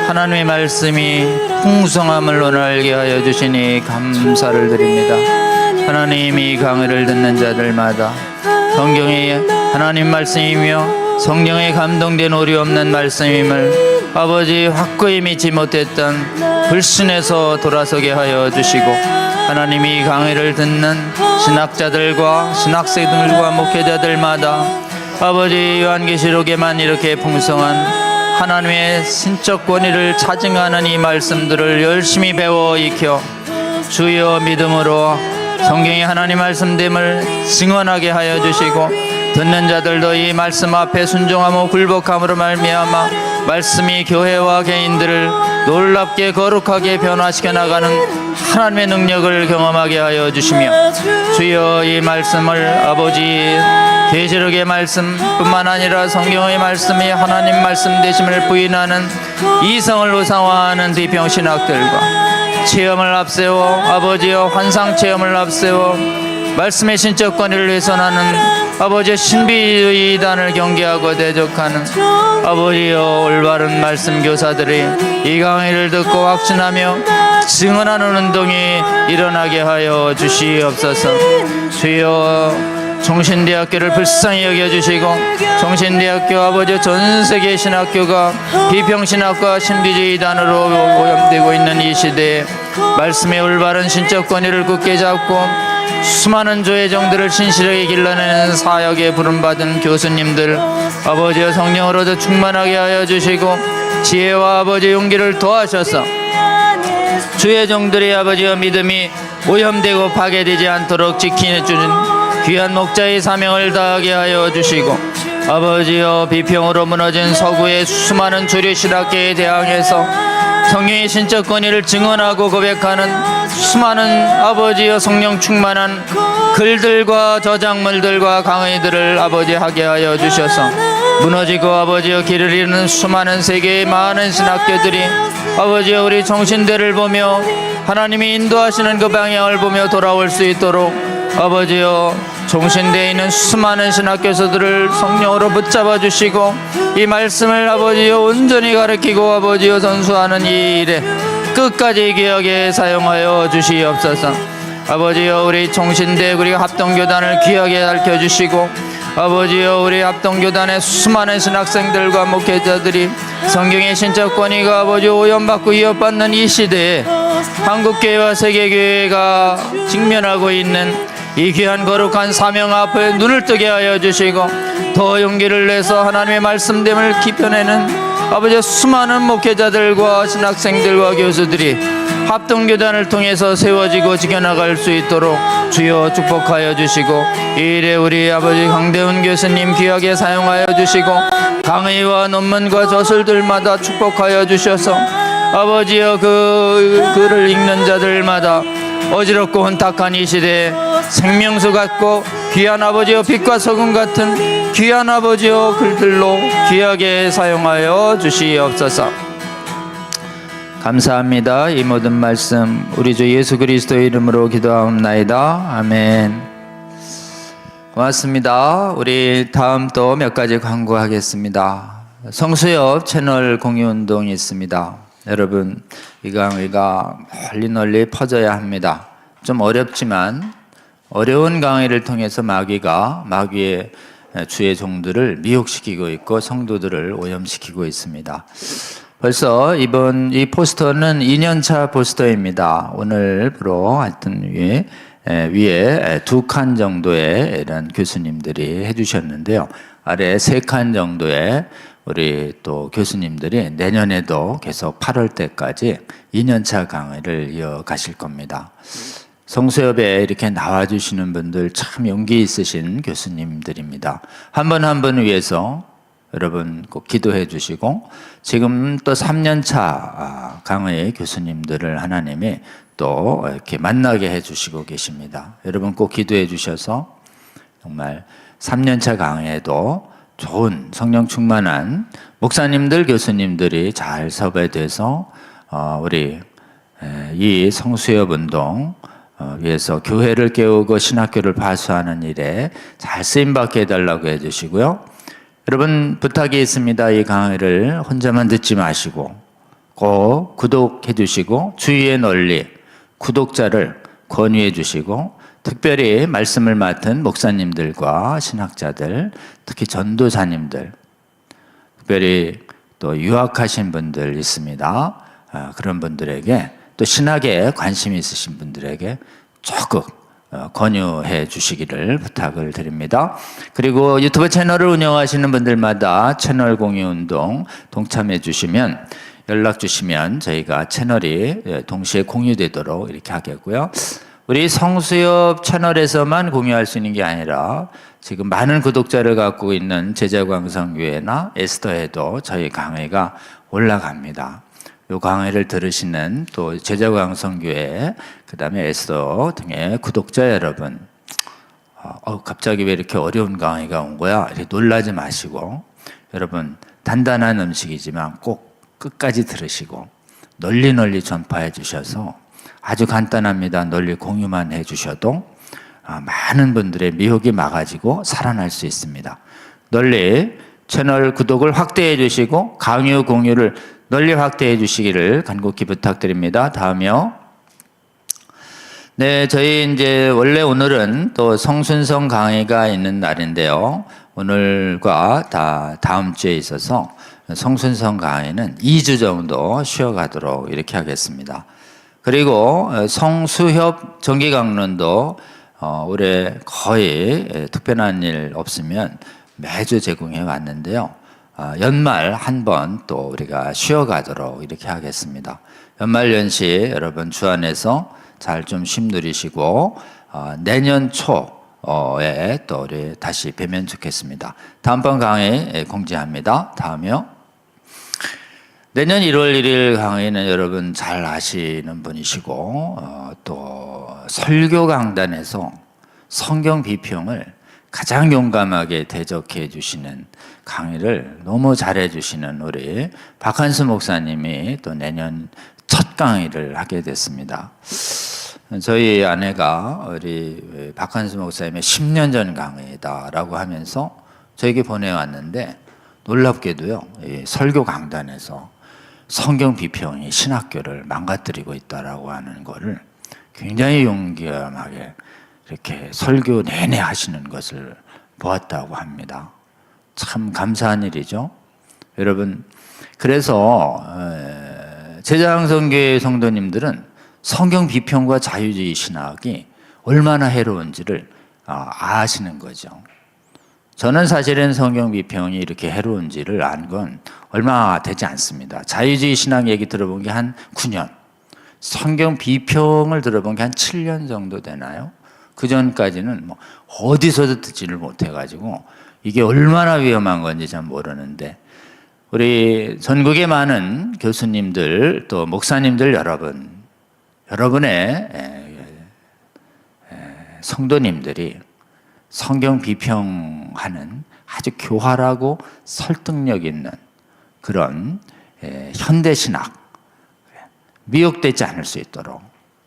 [SPEAKER 2] 하나님의 말씀이 풍성함을 오늘 알게 하여 주시니 감사를 드립니다. 하나님, 이 강의를 듣는 자들마다 성경이 하나님 말씀이며 성령에 감동된 오류 없는 말씀임을 아버지 확고히 믿지 못했던 불신에서 돌아서게 하여 주시고, 하나님이 이 강의를 듣는 신학자들과 신학생들과 목회자들마다 아버지 요한계시록에만 이렇게 풍성한 하나님의 신적 권위를 차증하는 이 말씀들을 열심히 배워 익혀 주여 믿음으로 성경이 하나님 말씀됨을 증언하게 하여 주시고, 듣는 자들도 이 말씀 앞에 순종하며 굴복함으로 말미암아 말씀이 교회와 개인들을 놀랍게 거룩하게 변화시켜 나가는 하나님의 능력을 경험하게 하여 주시며, 주여 이 말씀을 아버지 계시록의 말씀뿐만 아니라 성경의 말씀이 하나님 말씀 되심을 부인하는 이성을 우상화하는 비평신학들과 체험을 앞세워 아버지여 환상 체험을 앞세워 말씀의 신적 권위를 훼손하는 아버지의 신비주의 이단을 경계하고 대적하는 아버지여 올바른 말씀 교사들이 이 강의를 듣고 확신하며 증언하는 운동이 일어나게 하여 주시옵소서. 주여 총신대학교를 불쌍히 여겨주시고, 총신대학교 아버지 전 세계 신학교가 비평신학과 신비주의 이단으로 오염되고 있는 이 시대에 말씀의 올바른 신적 권위를 굳게 잡고 수많은 주의 종들을 신실하게 길러내는 사역에 부름받은 교수님들 아버지여 성령으로도 충만하게 하여 주시고 지혜와 아버지 용기를 도와셔서 주의 종들이 아버지여 믿음이 오염되고 파괴되지 않도록 지키주는 귀한 목자의 사명을 다하게 하여 주시고 아버지여 비평으로 무너진 서구의 수많은 주류 신학계에 대항해서 성령의 신적 권위를 증언하고 고백하는 수많은 아버지여 성령 충만한 글들과 저작물들과 강의들을 아버지 하게 하여 주셔서 무너지고 아버지여 길을 잃는 수많은 세계의 많은 신학교들이 아버지여 우리 정신대를 보며 하나님이 인도하시는 그 방향을 보며 돌아올 수 있도록 아버지여 종신되어 있는 수많은 신학교서들을 성령으로 붙잡아 주시고 이 말씀을 아버지여 온전히 가르치고 아버지여 전수하는 이 일에 끝까지 귀하게 사용하여 주시옵소서. 아버지여 우리 종신대 우리 합동교단을 귀하게 가르쳐 주시고 아버지여 우리 합동교단의 수많은 신학생들과 목회자들이 성경의 신적 권위가 아버지 오염받고 위협받는 이 시대에 한국교회와 세계교회가 직면하고 있는 이 귀한 거룩한 사명 앞에 눈을 뜨게 하여 주시고 더 용기를 내서 하나님의 말씀됨을 깊혀내는 아버지 수많은 목회자들과 신학생들과 교수들이 합동교단을 통해서 세워지고 지켜나갈 수 있도록 주여 축복하여 주시고 이 일에 우리 아버지 강대훈 교수님 귀하게 사용하여 주시고 강의와 논문과 저술들마다 축복하여 주셔서 아버지여 그 글을 읽는 자들마다 어지럽고 혼탁한 이 시대에 생명수 같고 귀한 아버지여 빛과 소금 같은 귀한 아버지여 글들로 귀하게 사용하여 주시옵소서. 감사합니다. 이 모든 말씀 우리 주 예수 그리스도의 이름으로 기도하옵나이다. 아멘. 고맙습니다. 우리 다음 또 몇 가지 광고하겠습니다. 성수협 채널 공유운동이 있습니다. 여러분 이 강의가 널리 퍼져야 합니다. 좀 어렵지만 어려운 강의를 통해서 마귀의 주의 종들을 미혹시키고 있고 성도들을 오염시키고 있습니다. 벌써 이번 이 포스터는 2년차 포스터입니다. 오늘부로 하여튼 위에 2칸 정도의 이런 교수님들이 해주셨는데요. 아래 3칸 정도의 우리 또 교수님들이 내년에도 계속 8월 때까지 2년차 강의를 이어가실 겁니다. 성수협에 이렇게 나와주시는 분들 참 용기 있으신 교수님들입니다. 한 분 한 분 위해서 여러분 꼭 기도해 주시고 지금 또 3년차 강의 교수님들을 하나님이 또 이렇게 만나게 해 주시고 계십니다. 여러분 꼭 기도해 주셔서 정말 3년차 강의에도 좋은 성령 충만한 목사님들 교수님들이 잘 섭외돼서 우리 이 성수협 운동 위해서 교회를 깨우고 신학교를 파수하는 일에 잘 쓰임받게 해달라고 해주시고요. 여러분 부탁이 있습니다. 이 강의를 혼자만 듣지 마시고 꼭 구독해 주시고 주위에 널리 구독자를 권유해 주시고 특별히 말씀을 맡은 목사님들과 신학자들 특히 전도사님들 특별히 또 유학하신 분들 있습니다. 그런 분들에게 또 신학에 관심이 있으신 분들에게 적극 권유해 주시기를 부탁을 드립니다. 그리고 유튜브 채널을 운영하시는 분들마다 채널 공유운동 동참해 주시면 연락 주시면 저희가 채널이 동시에 공유되도록 이렇게 하겠고요. 우리 성수협 채널에서만 공유할 수 있는 게 아니라 지금 많은 구독자를 갖고 있는 제자광성교회나 에스더에도 저희 강의가 올라갑니다. 이 강의를 들으시는 또 제자광성교회 그다음에 에스더 등의 구독자 여러분 갑자기 왜 이렇게 어려운 강의가 온 거야? 이렇게 놀라지 마시고 여러분 단단한 음식이지만 꼭 끝까지 들으시고 널리 전파해 주셔서 아주 간단합니다. 널리 공유만 해 주셔도 많은 분들의 미혹이 막아지고 살아날 수 있습니다. 널리 채널 구독을 확대해 주시고 강유 공유를 널리 확대해 주시기를 간곡히 부탁드립니다. 다음이요. 네, 저희 이제 원래 오늘은 또 성순성 강의가 있는 날인데요. 오늘과 다음 주에 있어서 성순성 강의는 2주 정도 쉬어가도록 이렇게 하겠습니다. 그리고 성수협 정기강론도 올해 거의 특별한 일 없으면 매주 제공해 왔는데요. 연말 한 번 또 우리가 쉬어가도록 이렇게 하겠습니다. 연말연시 여러분 주 안에서 잘 좀 쉼 누리시고 내년 초에 또 우리 다시 뵈면 좋겠습니다. 다음번 강의 공지합니다. 다음이요. 내년 1월 1일 강의는 여러분 잘 아시는 분이시고 또 설교 강단에서 성경 비평을 가장 용감하게 대적해 주시는 강의를 너무 잘해 주시는 우리 박한수 목사님이 또 내년 첫 강의를 하게 됐습니다. 저희 아내가 우리 박한수 목사님의 10년 전 강의다라고 하면서 저에게 보내왔는데 놀랍게도요, 이 설교 강단에서 성경 비평이 신학교를 망가뜨리고 있다라고 하는 거를 굉장히 용감하게 이렇게 설교 내내 하시는 것을 보았다고 합니다. 참 감사한 일이죠. 여러분, 그래서 제자양성교회 성도님들은 성경 비평과 자유주의 신학이 얼마나 해로운지를 아시는 거죠. 저는 사실은 성경 비평이 이렇게 해로운지를 안 건 얼마 되지 않습니다. 자유주의 신학 얘기 들어본 게 한 9년, 성경 비평을 들어본 게 한 7년 정도 되나요? 그 전까지는 뭐 어디서도 듣지를 못해가지고 이게 얼마나 위험한 건지 잘 모르는데, 우리 전국의 많은 교수님들 또 목사님들 여러분의 성도님들이 성경 비평하는 아주 교활하고 설득력 있는 그런 현대신학, 미혹되지 않을 수 있도록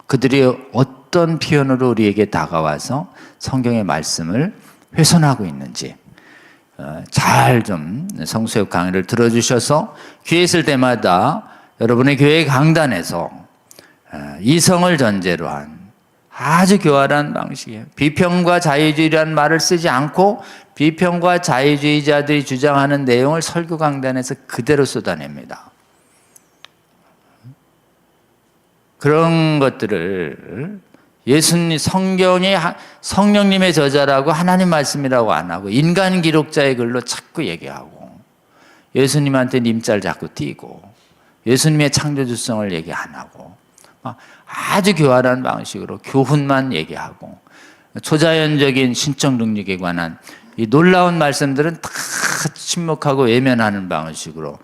[SPEAKER 2] 그들이 어떤 표현으로 우리에게 다가와서 성경의 말씀을 훼손하고 있는지 잘 좀 성수협 강의를 들어주셔서 기회 있을 때마다 여러분의 교회 강단에서 이성을 전제로 한 아주 교활한 방식이에요. 비평과 자유주의라는 말을 쓰지 않고 비평과 자유주의자들이 주장하는 내용을 설교 강단에서 그대로 쏟아냅니다. 그런 것들을 예수님 성경이 성령님의 저자라고 하나님 말씀이라고 안 하고 인간 기록자의 글로 자꾸 얘기하고 예수님한테 님자를 자꾸 띄고 예수님의 창조주성을 얘기 안 하고 아주 교활한 방식으로 교훈만 얘기하고 초자연적인 신적 능력에 관한 이 놀라운 말씀들은 다 침묵하고 외면하는 방식으로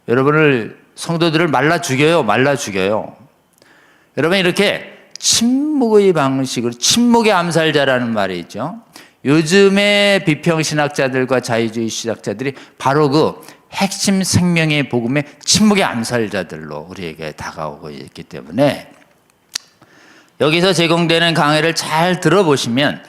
[SPEAKER 2] 여러분을 성도들을 말라 죽여요. 여러분 이렇게 침묵의 방식으로, 침묵의 암살자라는 말이 있죠. 요즘의 비평신학자들과 자유주의 신학자들이 바로 그 핵심 생명의 복음의 침묵의 암살자들로 우리에게 다가오고 있기 때문에 여기서 제공되는 강의를 잘 들어보시면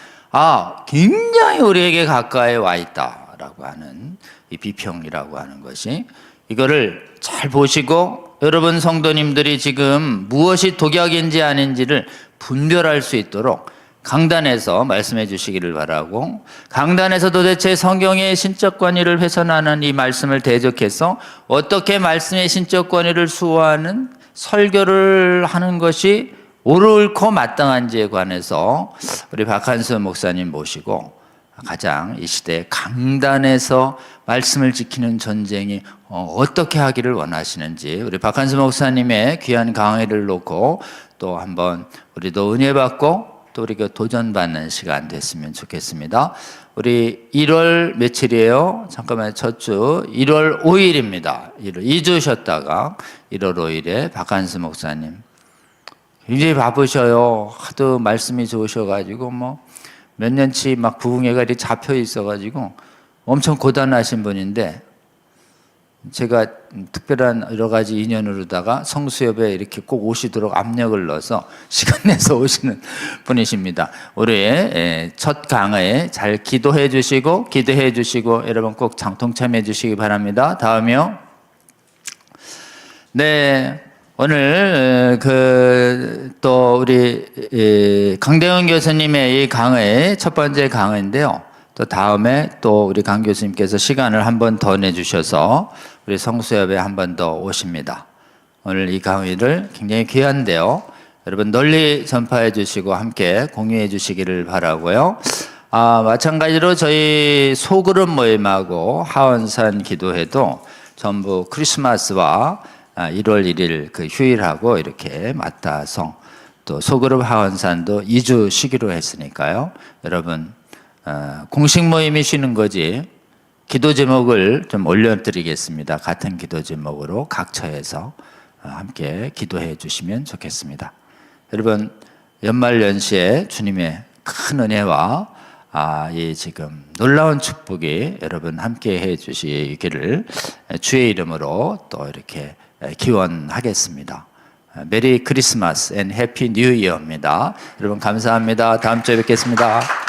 [SPEAKER 2] 굉장히 우리에게 가까이 와 있다라고 하는 이 비평이라고 하는 것이, 이거를 잘 보시고 여러분 성도님들이 지금 무엇이 독약인지 아닌지를 분별할 수 있도록 강단에서 말씀해 주시기를 바라고, 강단에서 도대체 성경의 신적 권위를 훼손하는 이 말씀을 대적해서 어떻게 말씀의 신적 권위를 수호하는 설교를 하는 것이 옳고 마땅한지에 관해서 우리 박한수 목사님 모시고 가장 이 시대 강단에서 말씀을 지키는 전쟁이 어떻게 하기를 원하시는지 우리 박한수 목사님의 귀한 강의를 놓고 또 한번 우리도 은혜 받고 또 우리가 도전받는 시간 됐으면 좋겠습니다. 우리 1월 며칠이에요? 잠깐만요. 첫 주 1월 5일입니다. 2주 쉬었다가 1월 5일에 박한수 목사님 굉장히 바쁘셔요. 하도 말씀이 좋으셔가지고 몇 년치 막 부흥회가 이렇게 잡혀 있어가지고 엄청 고단하신 분인데, 제가 특별한 여러 가지 인연으로다가 성수협에 이렇게 꼭 오시도록 압력을 넣어서 시간 내서 오시는 분이십니다. 올해 첫 강의에 잘 기도해 주시고 여러분 꼭 동참해 주시기 바랍니다. 다음이요. 네. 오늘 또 우리 강대원 교수님의 이 강의 첫 번째 강의인데요. 또 다음에 또 우리 강 교수님께서 시간을 한 번 더 내주셔서 우리 성수협에 한 번 더 오십니다. 오늘 이 강의를 굉장히 귀한데요. 여러분 널리 전파해 주시고 함께 공유해 주시기를 바라고요. 마찬가지로 저희 소그룹 모임하고 하원산 기도회도 전부 크리스마스와 1월 1일 그 휴일하고 이렇게 맞닿아서 또 소그룹 하원산도 2주 쉬기로 했으니까요. 여러분 공식 모임이 쉬는 거지 기도 제목을 좀 올려드리겠습니다. 같은 기도 제목으로 각처에서 함께 기도해 주시면 좋겠습니다. 여러분 연말 연시에 주님의 큰 은혜와 이 지금 놀라운 축복이 여러분 함께 해 주시기를 주의 이름으로 또 이렇게 기원하겠습니다. 메리 크리스마스 앤 해피 뉴 이어입니다. 여러분 감사합니다. 다음 주에 뵙겠습니다.